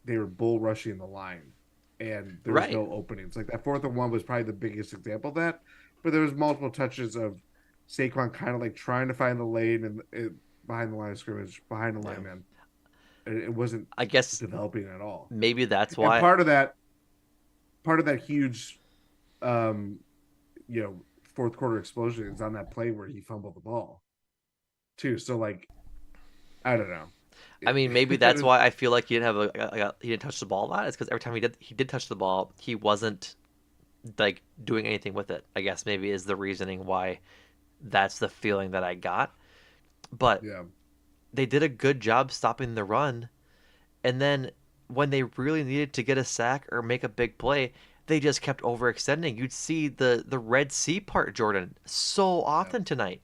B: they were bull rushing the line, and there was
A: Right.
B: no openings. Like that 4th and 1 was probably the biggest example of that. But there was multiple touches of Saquon kind of like trying to find the lane and behind the line of scrimmage, behind the
A: Yeah.
B: line, man. And it wasn't
A: I guess
B: developing at all.
A: maybe that's
B: And
A: why.
B: part of that huge, um, you know, fourth quarter explosion is on that play where he fumbled the ball too. So like, I don't know.
A: I mean, maybe
B: It
A: that's
B: is,
A: why I feel like he didn't have he didn't touch the ball a lot. It's because every time he did touch the ball, he wasn't like doing anything with it. I guess maybe is the reasoning why that's the feeling that I got. But
B: yeah,
A: they did a good job stopping the run, and then when they really needed to get a sack or make a big play, they just kept overextending. You'd see the Red Sea part, Jordan, so
B: yeah,
A: often tonight,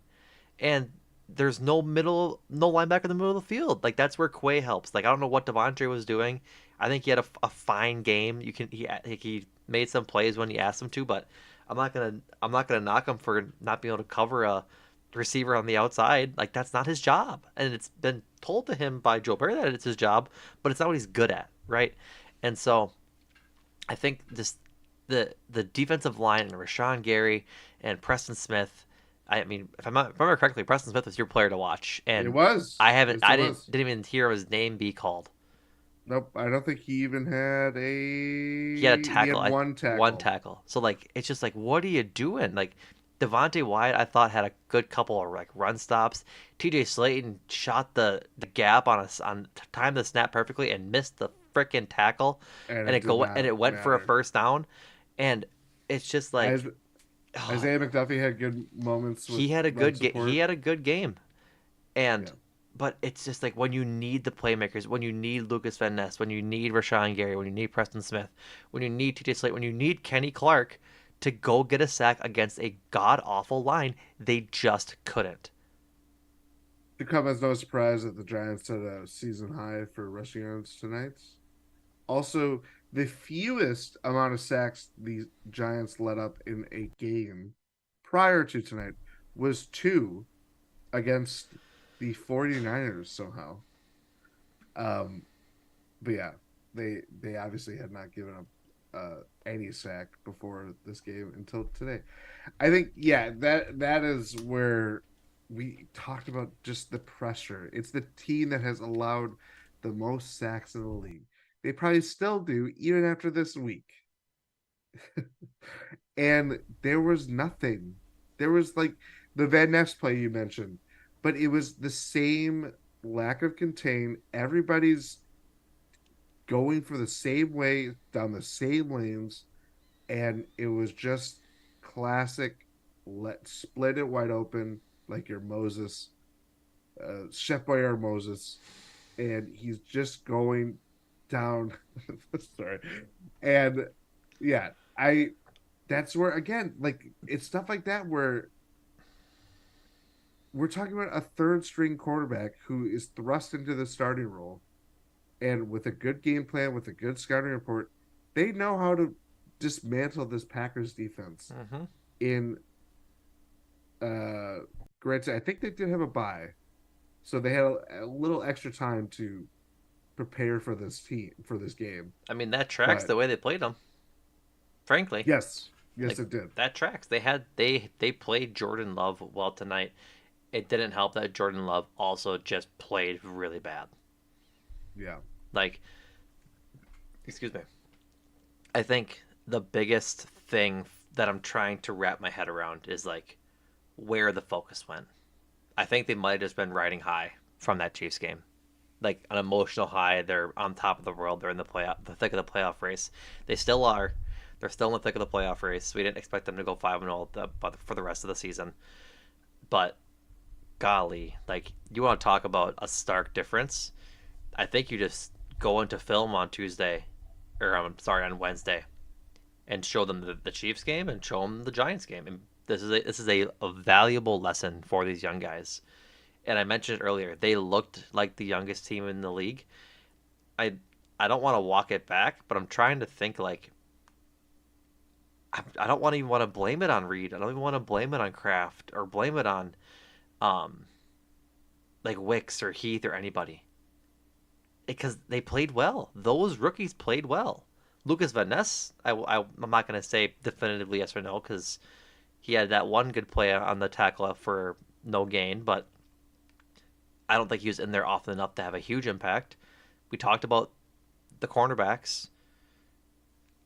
A: and there's no linebacker in the middle of the field. Like that's where Quay helps. Like I don't know what Devontae was doing. I think he had a fine game. He made some plays when you asked him to, but I'm not gonna knock him for not being able to cover a receiver on the outside. Like that's not his job, and it's been told to him by Joe Barry that it's his job, but it's not what he's good at, right? And so I think this the defensive line and Rashawn Gary and Preston Smith. I mean, if I remember correctly, Preston Smith was your player to watch,
B: it
A: and
B: was. Yes, it
A: I
B: was.
A: didn't even hear his name be called.
B: Nope, I don't think he even had
A: He had a
B: he
A: tackle,
B: had one
A: one
B: tackle.
A: tackle. So like, it's just like, what are you doing? Like, Devontae Wyatt, I thought had a good couple of like run stops. T.J. Slayton shot the gap on timed the snap perfectly and missed the freaking tackle,
B: And it did
A: and
B: not
A: it went for a
B: matter.
A: first down, and it's just
B: As
A: like, oh,
B: Isaiah McDuffie had good moments with run
A: he
B: support.
A: had a good game, and
B: Yeah.
A: but it's just like when you need the playmakers, when you need Lucas Van Ness, when you need Rashawn Gary, when you need Preston Smith, when you need TJ Slate, when you need Kenny Clark to go get a sack against a god awful line, they just couldn't.
B: To come as no surprise that the Giants set a season high for rushing yards tonight. Also, the fewest amount of sacks the Giants let up in a game prior to tonight was two against the 49ers somehow. Um, but yeah, they obviously had not given up any sack before this game until today. I think yeah, that is where we talked about just the pressure. It's the team that has allowed the most sacks in the league. They probably still do even after this week. And there was nothing. There was like the Van Ness play you mentioned, but it was the same lack of contain. Everybody's going for the same way down the same lanes, and it was just classic. Let split it wide open like your Moses, Chef Boyard Moses, and he's just going down. Sorry, and yeah, I. That's where again, like it's stuff like that where we're talking about a third string quarterback who is thrust into the starting role, and with a good game plan, with a good scouting report, they know how to dismantle this Packers defense.
A: Mm-hmm.
B: In uh, granted, I think they did have a bye, so they had a little extra time to prepare for this team for this game.
A: I mean that tracks
B: But
A: the way they played them. Frankly,
B: yes, yes,
A: like
B: it did.
A: that tracks. They played Jordan Love well tonight. It didn't help that Jordan Love also just played really bad.
B: Yeah,
A: Like, excuse me. I think the biggest thing that I'm trying to wrap my head around is like where the focus went. I think they might have just been riding high from that Chiefs game. Like an emotional high. They're on top of the world. They're in the thick of the playoff race. They still are. They're still in the thick of the playoff race. We didn't expect them to go 5-0 for the rest of the season. But golly, like you want to talk about a stark difference? I think you just go into film on Tuesday, or I'm sorry, on Wednesday, and show them the Chiefs game and show them the Giants game. And this is a valuable lesson for these young guys. And I mentioned it earlier, they looked like the youngest team in the league. I I don't want to walk it back, but I'm trying to think like I don't want to even want to blame it on Reed. I don't even want to blame it on Kraft or blame it on um like Wicks or Heath or anybody because they played well. Those rookies played well. Lucas Van Ness, I'm not going to say definitively yes or no because he had that one good play on the tackle for no gain, but I don't think he was in there often enough to have a huge impact. We talked about the cornerbacks.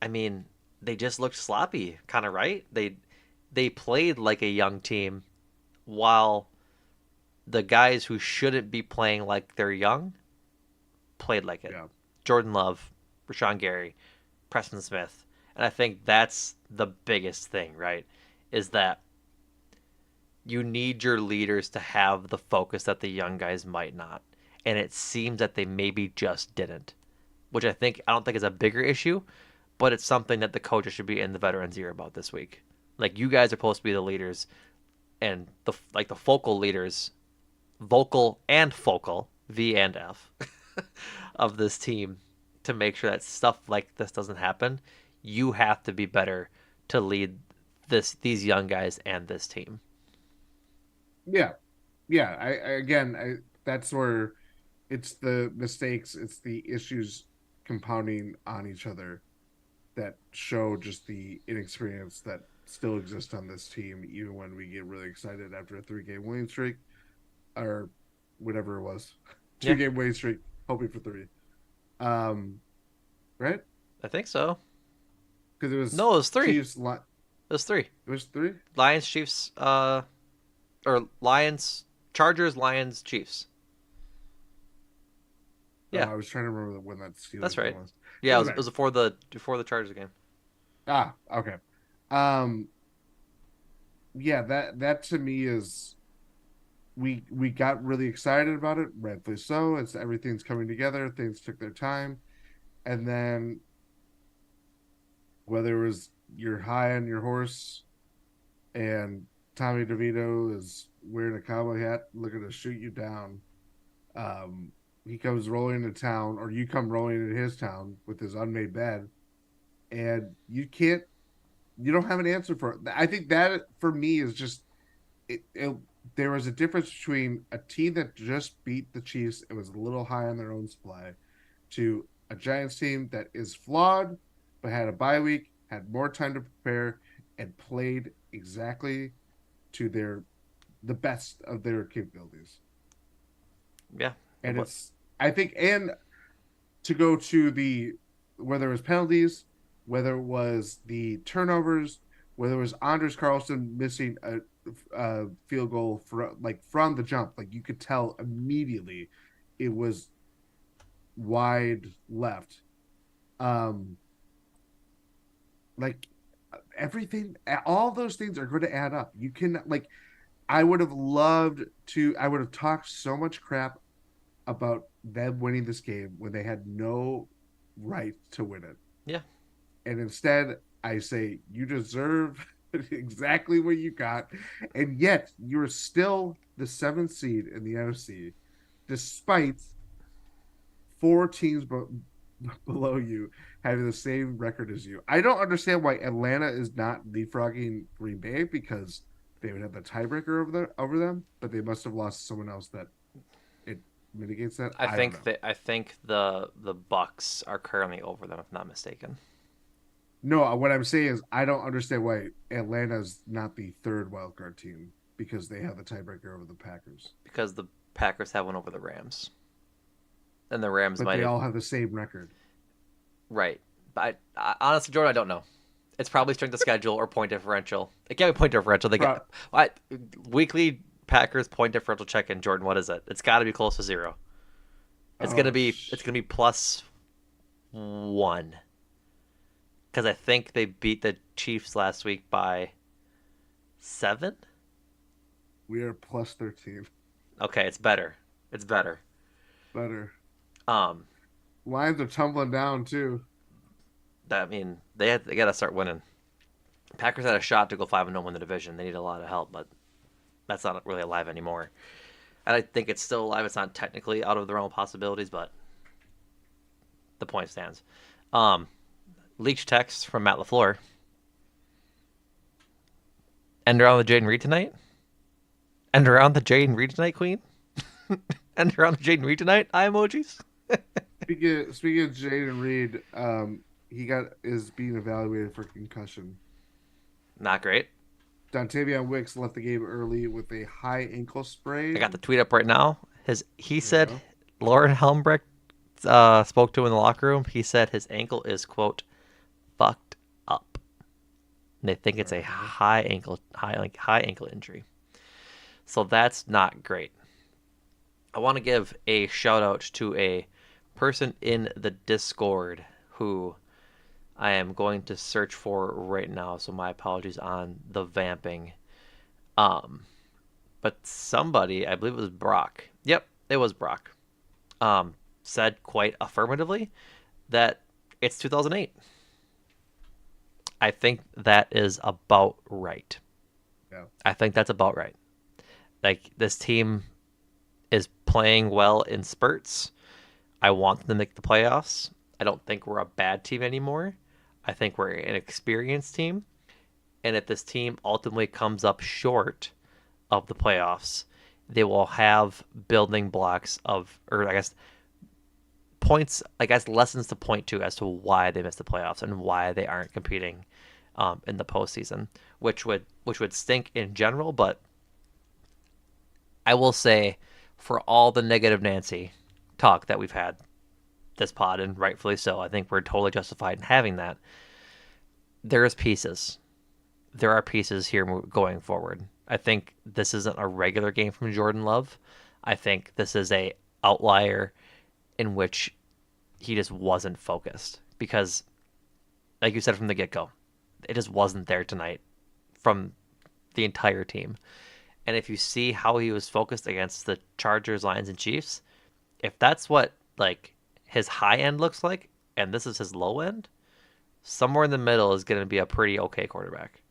A: I mean, they just looked sloppy, kind of, right? They played like a young team while the guys who shouldn't be playing like they're young played like it.
B: Yeah.
A: Jordan Love, Rashawn Gary, Preston Smith. And I think that's the biggest thing, right? Is that you need your leaders to have the focus that the young guys might not. And it seems that they maybe just didn't, which I don't think is a bigger issue, but it's something that the coaches should be in the veterans' ear about this week. Like, you guys are supposed to be the leaders and the focal leaders, vocal and focal, V and F, of this team to make sure that stuff like this doesn't happen. You have to be better to lead these young guys and this team.
B: Yeah. Yeah. That's where it's the mistakes, it's the issues compounding on each other that show just the inexperience that still exists on this team, even when we get really excited after a 3 game winning streak or whatever it was, two
A: Yeah,
B: game winning streak, hoping for three. Um, right?
A: I think so.
B: Because it was
A: No, it was three. It
B: Chiefs. It
A: was three.
B: was three.
A: Lions, Chiefs, or Lions, Chargers, Lions, Chiefs.
B: Oh,
A: Yeah,
B: I was trying to remember when that
A: that's
B: Steelers game
A: right.
B: was.
A: Yeah,
B: Doesn't
A: it
B: matter.
A: was before the Chargers game.
B: Okay. Um, yeah, that to me is we got really excited about it, rightfully so. It's everything's coming together, things took their time, and then whether it was you're high on your horse and Tommy DeVito is wearing a cowboy hat looking to shoot you down. He comes rolling into town, or you come rolling into his town with his unmade bed, and you don't have an answer for it. I think that for me is just it there was a difference between a team that just beat the Chiefs and was a little high on their own supply to a Giants team that is flawed but had a bye week, had more time to prepare, and played exactly to the best of their capabilities.
A: Yeah.
B: And
A: What?
B: it's I think and to go to the whether it was penalties, whether it was the turnovers, whether it was Anders Carlson missing a field goal from the jump, like you could tell immediately it was wide left. Um, like everything, all those things are going to add up. You can like I would have talked so much crap about them winning this game when they had no right to win it.
A: Yeah.
B: And instead, I say, you deserve exactly what you got. And yet, you're still the seventh seed in the NFC, despite four teams below you having the same record as you. I don't understand why Atlanta is not leapfrogging Green Bay because they would have the tiebreaker over them, but they must have lost someone else that it mitigates that. I don't know.
A: I think the Bucks are currently over them, if not mistaken.
B: No, what I'm saying is I don't understand why Atlanta's not the third wildcard team because they have the tiebreaker over the Packers.
A: Because the Packers have one over the Rams, and the Rams
B: But
A: might
B: they
A: have.
B: all have the same record.
A: Right. But honestly, Jordan, I don't know. It's probably strength of schedule or point differential. It can't be point differential. They
B: Pro-
A: get what weekly Packers point differential check in, Jordan. What is it? It's got to be close to zero.
B: oh,
A: It's gonna be +1 because I think they beat the Chiefs last week by 7.
B: we are plus 13.
A: Okay, it's better. It's better.
B: Better.
A: Um,
B: Lions are tumbling down too.
A: I mean, they got to start winning. Packers had a shot to go 5-0 win the division. They need a lot of help, but that's not really alive anymore. And I think it's still alive. It's not technically out of the realm of possibilities, but the point stands. Um, Leaked text from Matt LaFleur. End around the Jaden Reed tonight. End around the Jaden Reed tonight, Queen. End around the Jaden Reed tonight. Eye emojis.
B: Speaking of Jaden Reed, he is being evaluated for concussion.
A: Not great.
B: Dontavion Wicks left the game early with a high ankle
A: I got
B: sprain.
A: the tweet up right now. He
B: There you
A: said
B: go.
A: Lauren Helmbrecht spoke to him in the locker room. He said his ankle is quote fucked up. and they think it's a
B: Uh-huh.
A: high ankle injury. So that's not great. I want to give a shout out to a person in the Discord who I am going to search for right now. So my apologies on the vamping. Um, but somebody, I believe it was Brock. Yep, it was Brock. Said quite affirmatively that it's 2008. I think that is about right.
B: Yeah.
A: I think that's about right. Like this team is playing well in spurts. I want them to make the playoffs. I don't think we're a bad team anymore. I think we're an experienced team. And if this team ultimately comes up short of the playoffs, they will have building blocks of, or I guess points, I guess lessons to point to as to why they missed the playoffs and why they aren't competing in the postseason, which would stink in general. But I will say, for all the negative Nancy talk that we've had this pod, and rightfully so, I think we're totally justified in having that. There's pieces. There are pieces here going forward. I think this isn't a regular game from Jordan Love. I think this is a outlier in which he just wasn't focused because, like you said from the get go, it just wasn't there tonight from the entire team. And if you see how he was focused against the Chargers, Lions, and Chiefs, if that's what like his high end looks like, and this is his low end, somewhere in the middle is going to be a pretty okay quarterback.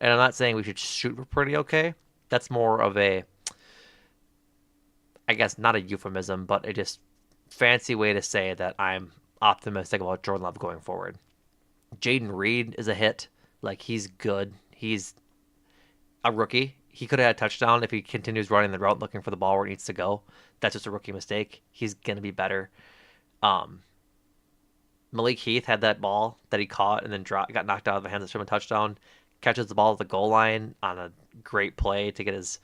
A: And I'm not saying we should shoot for pretty okay. That's more of a, I guess, not a euphemism, but a just fancy way to say that I'm optimistic about Jordan Love going forward. Jaden Reed is a hit. Like, he's good. He's a rookie. He could have had a touchdown if he continues running the route looking for the ball where it needs to go. That's just a rookie mistake. He's going to be better. Um, Malik Heath had that ball that he caught and then got knocked out of the hands of him a touchdown. Catches the ball at the goal line on a great play to get his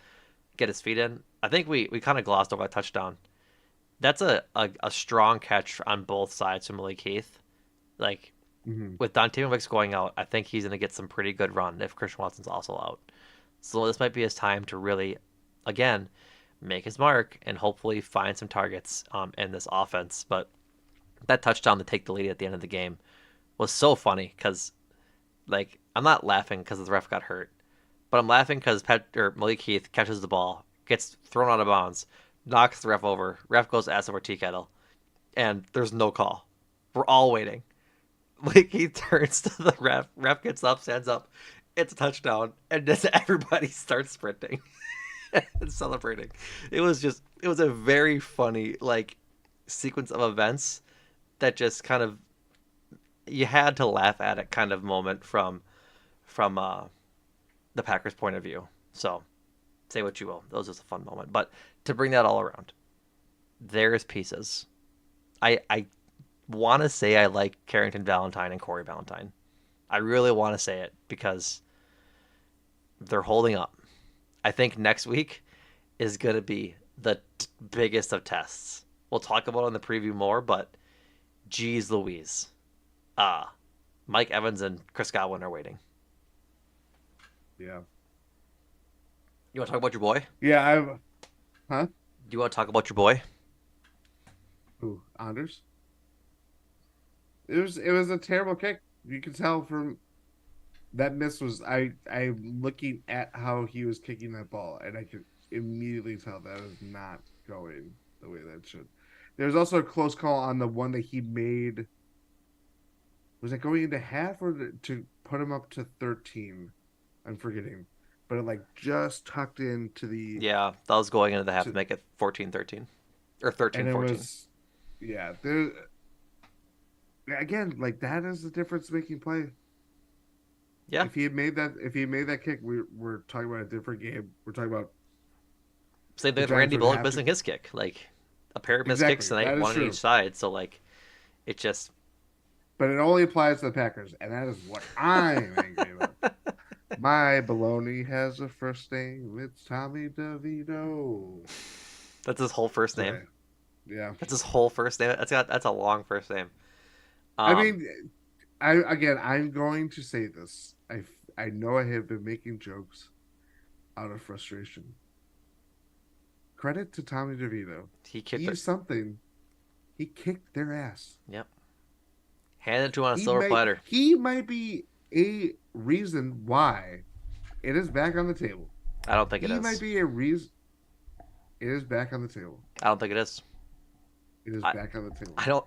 A: feet in. I think we kind of glossed over that touchdown. That's a strong catch on both sides from Malik Heath. Like
B: Mm-hmm.
A: with Dante Wicks going out, I think he's going to get some pretty good run if Christian Watson's also out. So this might be his time to really, again, make his mark and hopefully find some targets in this offense. But that touchdown to take the lead at the end of the game was so funny because, like, I'm not laughing because the ref got hurt, but I'm laughing because Malik Heath catches the ball, gets thrown out of bounds, knocks the ref over. Ref goes to ask over tea kettle, and there's no call. We're all waiting. Like he turns to the ref. Ref gets up, stands up. It's a touchdown, and just everybody starts sprinting and celebrating. It was a very funny like sequence of events that just kind of you had to laugh at it kind of moment from the Packers' point of view. So say what you will, that was just a fun moment. But to bring that all around, there's pieces. I want to say I like Carrington Valentine and Corey Valentine. I really want to say it because they're holding up. I think next week is going to be the biggest of tests. We'll talk about it in the preview more, but geez Louise. Uh, Mike Evans and Chris Godwin are waiting.
B: Yeah.
A: You want to talk about your boy?
B: Yeah. Huh?
A: Do you want to talk about your boy?
B: Who? Anders? It was a terrible kick. You could tell from that miss was I'm looking at how he was kicking that ball, and I could immediately tell that is not going the way that it should. There's also a close call on the one that he made. Was it going into half or to put him up to 13? I'm forgetting, but it like just tucked into the
A: Yeah, that was going into the half to
B: to,
A: make it 14-13 or
B: and it
A: 13-14.
B: was yeah. There again, like that is the difference making play.
A: Yeah,
B: If he had made that kick, we're talking about a different game. We're talking about
A: same thing
B: the
A: with
B: Giants
A: Randy
B: would
A: Bullock
B: have to
A: missing his kick. Like a pair of missed kicks
B: exactly.
A: tonight,
B: That is
A: one on each
B: true,
A: side. So like it just
B: but it only applies to the Packers, and that is what I'm angry about. My baloney has a first name. It's Tommy DeVito.
A: that's his whole first name.
B: Sorry. Yeah.
A: That's his whole first name. That's a long first name.
B: I
A: Um,
B: mean, I'm going to say this. I know I have been making jokes out of frustration. Credit to Tommy DeVito.
A: He kicked it.
B: He's something. He kicked their ass.
A: Yep. Handed to him on a
B: He
A: silver
B: might
A: platter.
B: he might be a reason why it is back on the table.
A: I don't think it
B: He might
A: is.
B: be a reason it is back on the table.
A: I don't think it is.
B: It is
A: I,
B: back on the table.
A: I don't.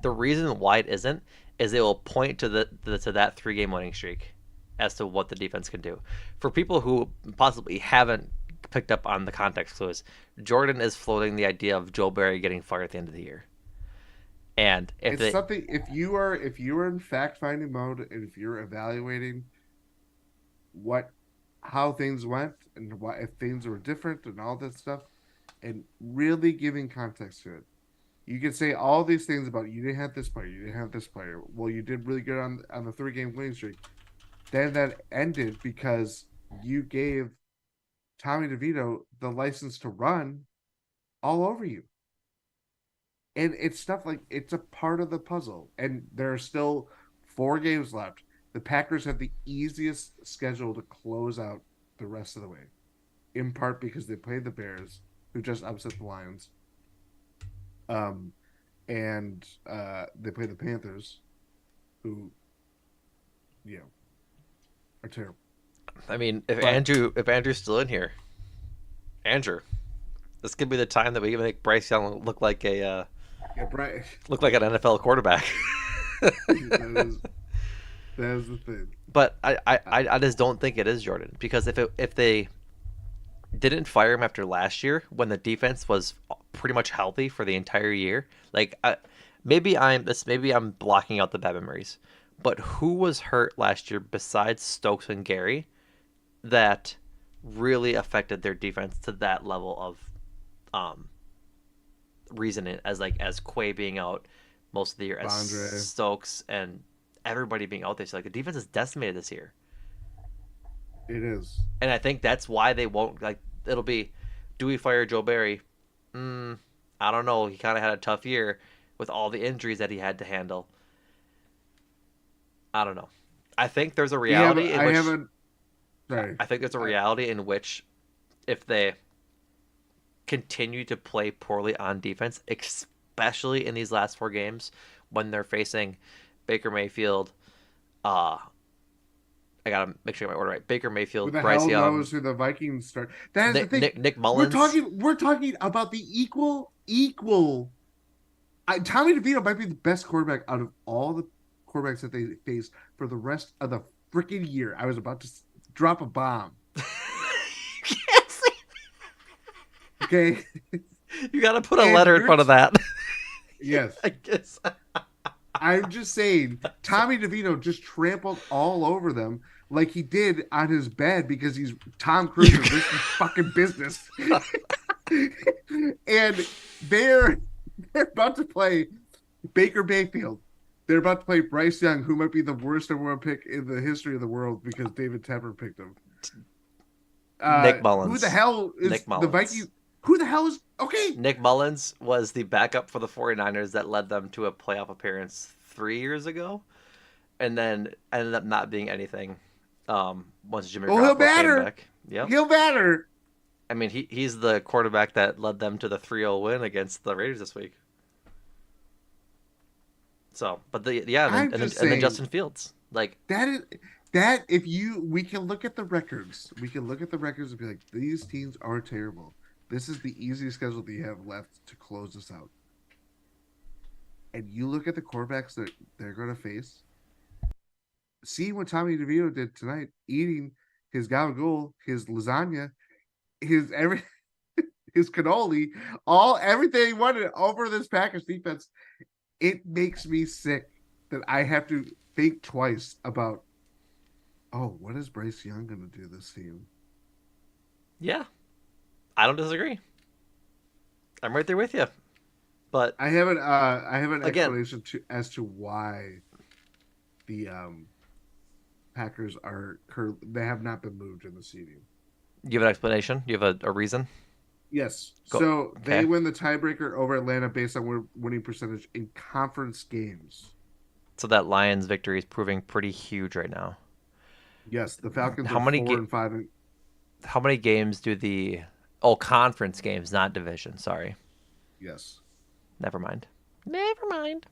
A: The reason why it isn't is it will point to to that 3 game winning streak as to what the defense can do. For people who possibly haven't picked up on the context clues, Jordan is floating the idea of Joe Barry getting fired at the end of the year. And if
B: It's
A: they
B: something if you are in fact finding mode and if you're evaluating what how things went and what if things were different and all that stuff and really giving context to it. You can say all these things about you didn't have this player, you didn't have this player. Well, you did really good on the 3 game winning streak. Then that ended because you gave Tommy DeVito the license to run all over you. And it's stuff like it's a part of the puzzle. And there are still 4 games left. The Packers have the easiest schedule to close out the rest of the way, in part because they played the Bears, who just upset the Lions. And they play the Panthers, who, you know, are terrible.
A: I mean, if
B: But
A: Andrew's still in here, Andrew, this could be the time that we make Bryce Young
B: yeah, Brian,
A: look like an NFL quarterback.
B: that is the thing.
A: But I just don't think it is Jordan, because if they didn't fire him after last year when the defense was pretty much healthy for the entire year, like maybe I'm blocking out the bad memories, but who was hurt last year besides Stokes and Gary that really affected their defense to that level of reasoning, as Quay being out most of the year, as
B: Bondre.
A: Stokes and everybody being out there. So like the defense is decimated this year.
B: It is.
A: And I think that's why they won't, like, it'll be, do we fire Joe Barry? I don't know. He kind of had a tough year with all the injuries that he had to handle. I don't know. I think there's a reality in
B: I
A: which
B: haven't. Sorry.
A: I think there's a reality in which if they continue to play poorly on defense, especially in these last 4 games when they're facing Baker Mayfield, I gotta make sure I get my order right. Baker
B: Who
A: Mayfield,
B: the
A: Bryce
B: hell
A: Young,
B: knows who the Vikings start? That is the thing.
A: Nick
B: We're
A: Mullins.
B: talking about the equal. Tommy DeVito might be the best quarterback out of all the quarterbacks that they face for the rest of the freaking year. I was about to drop a bomb. Okay.
A: You gotta put a
B: And
A: letter in front of that.
B: Yes.
A: I guess.
B: I'm just saying, Tommy DeVito just trampled all over them like he did on his bed because he's Tom Cruise in this fucking business. And they're about to play Baker Mayfield. They're about to play Bryce Young, who might be the worst number 1 pick in the history of the world because David Tepper picked him.
A: Nick Mullins.
B: Who the hell is
A: Nick
B: the
A: Mullins.
B: Vikings? Who the hell is okay?
A: Nick Mullins was the backup for the 49ers that led them to a playoff appearance 3 years ago, and then ended up not being anything once Jimmy
B: He'll
A: Garoppolo came
B: matter.
A: back. Yep.
B: He'll matter.
A: I mean, he's the quarterback that led them to the 3-0 win against the Raiders this week. So, but and then Justin Fields, like
B: that if we can look at the records. We can look at the records and be like, these teams are terrible. This is the easiest schedule that you have left to close this out. And you look at the quarterbacks that they're going to face. See what Tommy DeVito did tonight, eating his gabagool, his lasagna, his his cannoli, everything he wanted over this Packers defense. It makes me sick that I have to think twice about, what is Bryce Young going to do this team?
A: yeah, I don't disagree. I'm right there with you, but
B: I have an
A: again,
B: explanation as to why the Packers they have not been moved in the seeding.
A: you have an explanation. You have a reason.
B: Yes.
A: Go.
B: So
A: Okay.
B: they win the tiebreaker over Atlanta based on winning percentage in conference games.
A: So that Lions victory is proving pretty huge right now.
B: Yes, the Falcons
A: How
B: are
A: many
B: 4-5.
A: how many games do the conference games, not division, sorry.
B: Yes,
A: Never mind. Never mind.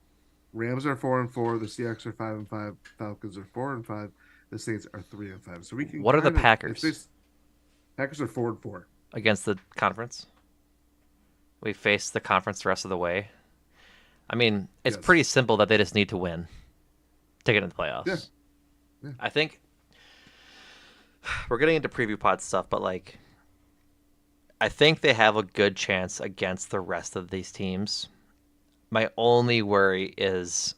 B: Rams are 4-4. The Seahawks are 5-5. Falcons are 4-5. The Saints are 3-5. So we can
A: What are the
B: kind of, if
A: Packers
B: this Packers are 4-4.
A: against the conference? We face the conference the rest of the way. I mean, it's pretty
B: Yes.
A: simple that they just need to win to get into the
B: Yeah.
A: playoffs.
B: Yeah.
A: I think we're getting into preview pod stuff, but like I think they have a good chance against the rest of these teams. My only worry is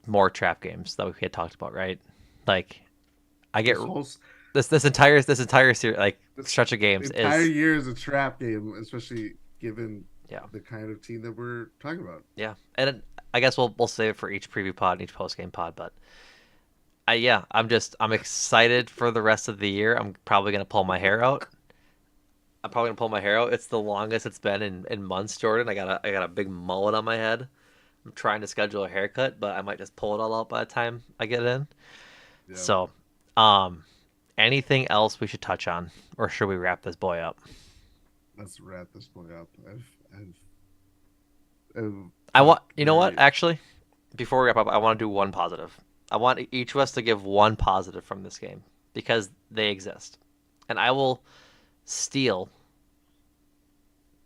A: more trap games that we had talked about, right? Like I get
B: This whole
A: this entire series, like
B: this
A: stretch of games
B: entire
A: is
B: year is a trap game, especially given
A: yeah,
B: the kind of team that we're talking about.
A: yeah, and I guess we'll save it for each preview pod and each post game pod, but I'm excited for the rest of the year. I'm probably gonna pull my hair out. It's the longest it's been in months, Jordan. I got a big mullet on my head. I'm trying to schedule a haircut, but I might just pull it all out by the time I get in.
B: Yeah.
A: So, um, anything else we should touch on, or should we wrap this boy up?
B: Let's wrap this one up. I've
A: I want,
B: talked
A: you know what?
B: very
A: Actually, before we wrap up, I want to do one positive. I want each of us to give one positive from this game because they exist, and I will steal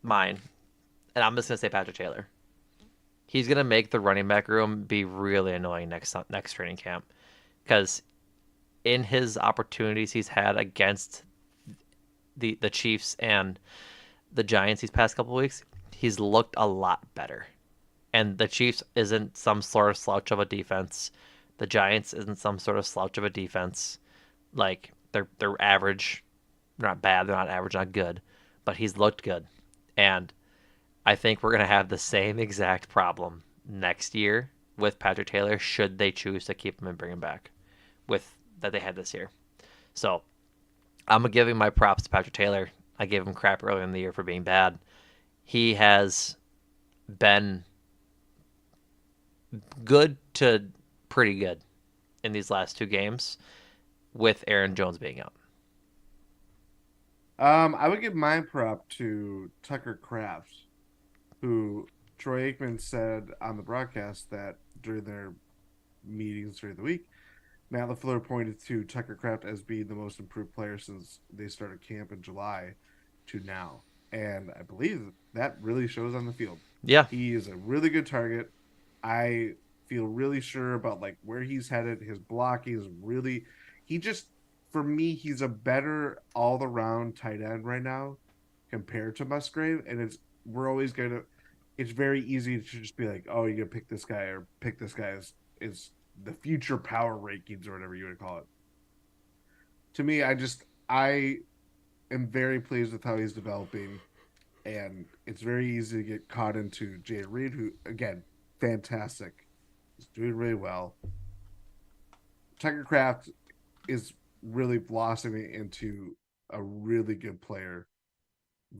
A: mine, and I'm just gonna say Patrick Taylor. He's gonna make the running back room be really annoying next training camp because in his opportunities he's had against the Chiefs and the Giants these past couple of weeks, he's looked a lot better. And the Chiefs isn't some sort of slouch of a defense. The Giants isn't some sort of slouch of a defense. Like they're average. They're not bad, they're not average, not good. But he's looked good. And I think we're gonna have the same exact problem next year with Patrick Taylor should they choose to keep him and bring him back with that they had this year. So I'm giving my props to Patrick Taylor. I gave him crap earlier in the year for being bad. He has been good to pretty good in these last two games with Aaron Jones being out.
B: I would give my prop to Tucker Kraft, who Troy Aikman said on the broadcast that during their meetings during the week, Matt LaFleur pointed to Tucker Kraft as being the most improved player since they started camp in July to now. And I believe that really shows on the field.
A: Yeah.
B: He is a really good target. I feel really sure about like where he's headed. His blocking is really he just for me, he's a better all around tight end right now compared to Musgrave. And we're always gonna it's very easy to just be like, oh, you're gonna pick this guy or pick this guy is the future power rankings or whatever you would call it. To me, I am very pleased with how he's developing, and it's very easy to get caught into Jay Reed, who again, fantastic, is doing really well. Tucker Craft is really blossoming into a really good player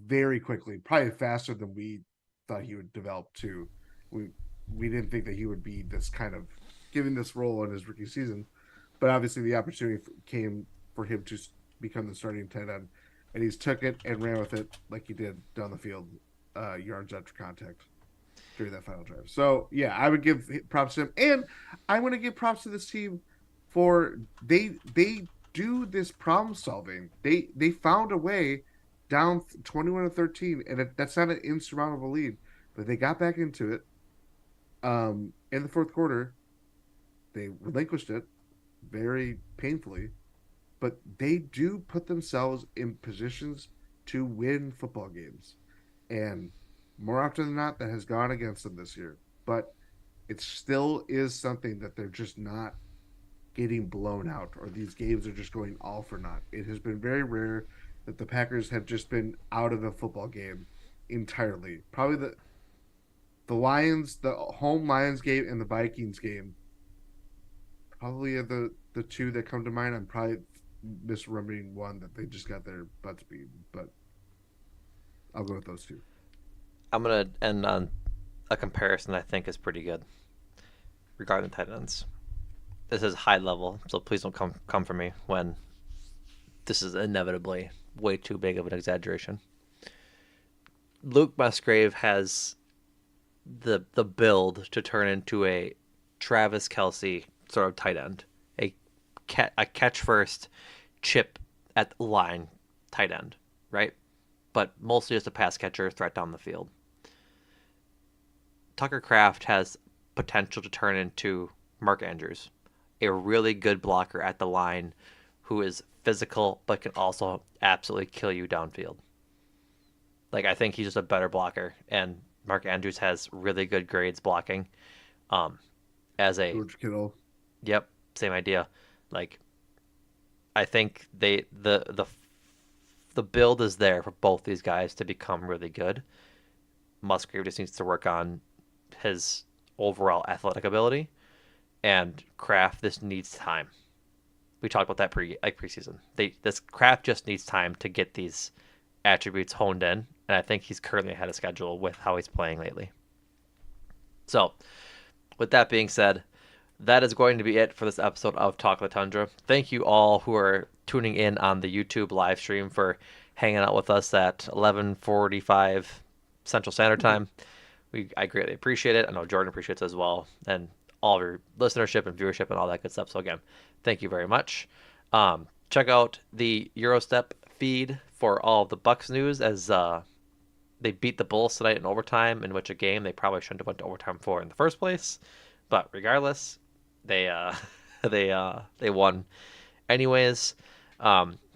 B: very quickly, probably faster than we thought he would develop too. We we didn't think that he would be this kind of given this role in his rookie season, but obviously the opportunity came for him to become the starting tight end, and he's took it and ran with it like he did down the field, yards after contact during that final drive. So yeah, I would give props to him, and I want to give props to this team for they do this problem solving. They found a way down 21-13, and that's not an insurmountable lead, but they got back into it. In the fourth quarter, they relinquished it very painfully, but they do put themselves in positions to win football games. And more often than not, that has gone against them this year. But it still is something that they're just not getting blown out, or these games are just going all for naught. It has been very rare that the Packers have just been out of a football game entirely. Probably the Lions, the home Lions game and the Vikings game, probably are the two that come to mind. I'm probably misremembering one that they just got their butts beat, but I'll go with those two.
A: I'm gonna end on a comparison I think is pretty good regarding tight ends. this is high level, so please don't come for me when this is inevitably way too big of an exaggeration. Luke Musgrave has the build to turn into a Travis Kelsey sort of tight end, a catch first, chip at the line tight end, right? But mostly just a pass catcher, threat down the field. Tucker Kraft has potential to turn into Mark Andrews, a really good blocker at the line who is physical but can also absolutely kill you downfield. Like, I think he's just a better blocker, and Mark Andrews has really good grades blocking. Um, as a
B: George Kittle.
A: Yep, same idea. Like, I think the build is there for both these guys to become really good. Musgrave just needs to work on his overall athletic ability, and Kraft this needs time. We talked about that preseason. This Kraft just needs time to get these attributes honed in, and I think he's currently ahead of schedule with how he's playing lately. So, with that being said, that is going to be it for this episode of Talk of the Tundra. Thank you all who are tuning in on the YouTube live stream for hanging out with us at 11:45 Central Standard Time. I greatly appreciate it. I know Jordan appreciates it as well, and all of your listenership and viewership and all that good stuff. So again, thank you very much. Check out the Eurostep feed for all of the Bucks news as they beat the Bulls tonight in overtime, in which a game they probably shouldn't have went to overtime for in the first place. But regardless, they they won anyways.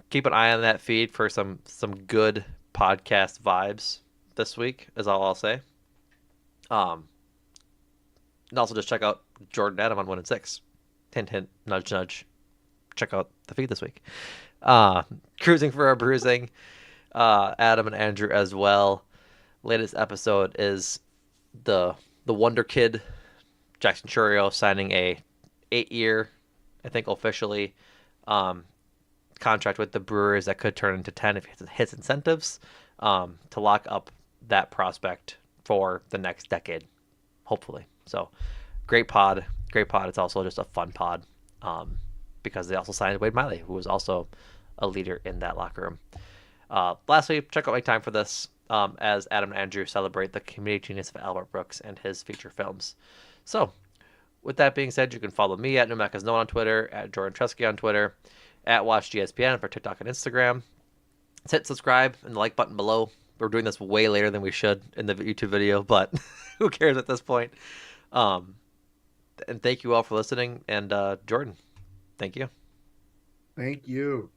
A: Keep an eye on that feed for some good podcast vibes this week, is all I'll say. And also just check out Jordan Adam on 1-6. Hint, hint, nudge, nudge. Check out the feed this week. Cruising for a bruising. Adam and Andrew as well. Latest episode is the Wonder Kid, Jackson Churio, signing a 8-year, I think officially, contract with the Brewers that could turn into 10 if it hits incentives, to lock up that prospect for the next decade, hopefully. So, great pod. It's also just a fun pod, because they also signed Wade Miley, who was also a leader in that locker room. Lastly, check out Make Time for This, as Adam and Andrew celebrate the comedic genius of Albert Brooks and his feature films. So, with that being said, you can follow me at Numac and Jordan on Twitter, at Jordan Tresky on Twitter, at WatchGSPN for TikTok and Instagram. Hit subscribe and the like button below. We're doing this way later than we should in the YouTube video, but who cares at this point? And thank you all for listening. And Jordan, thank you.
B: Thank you.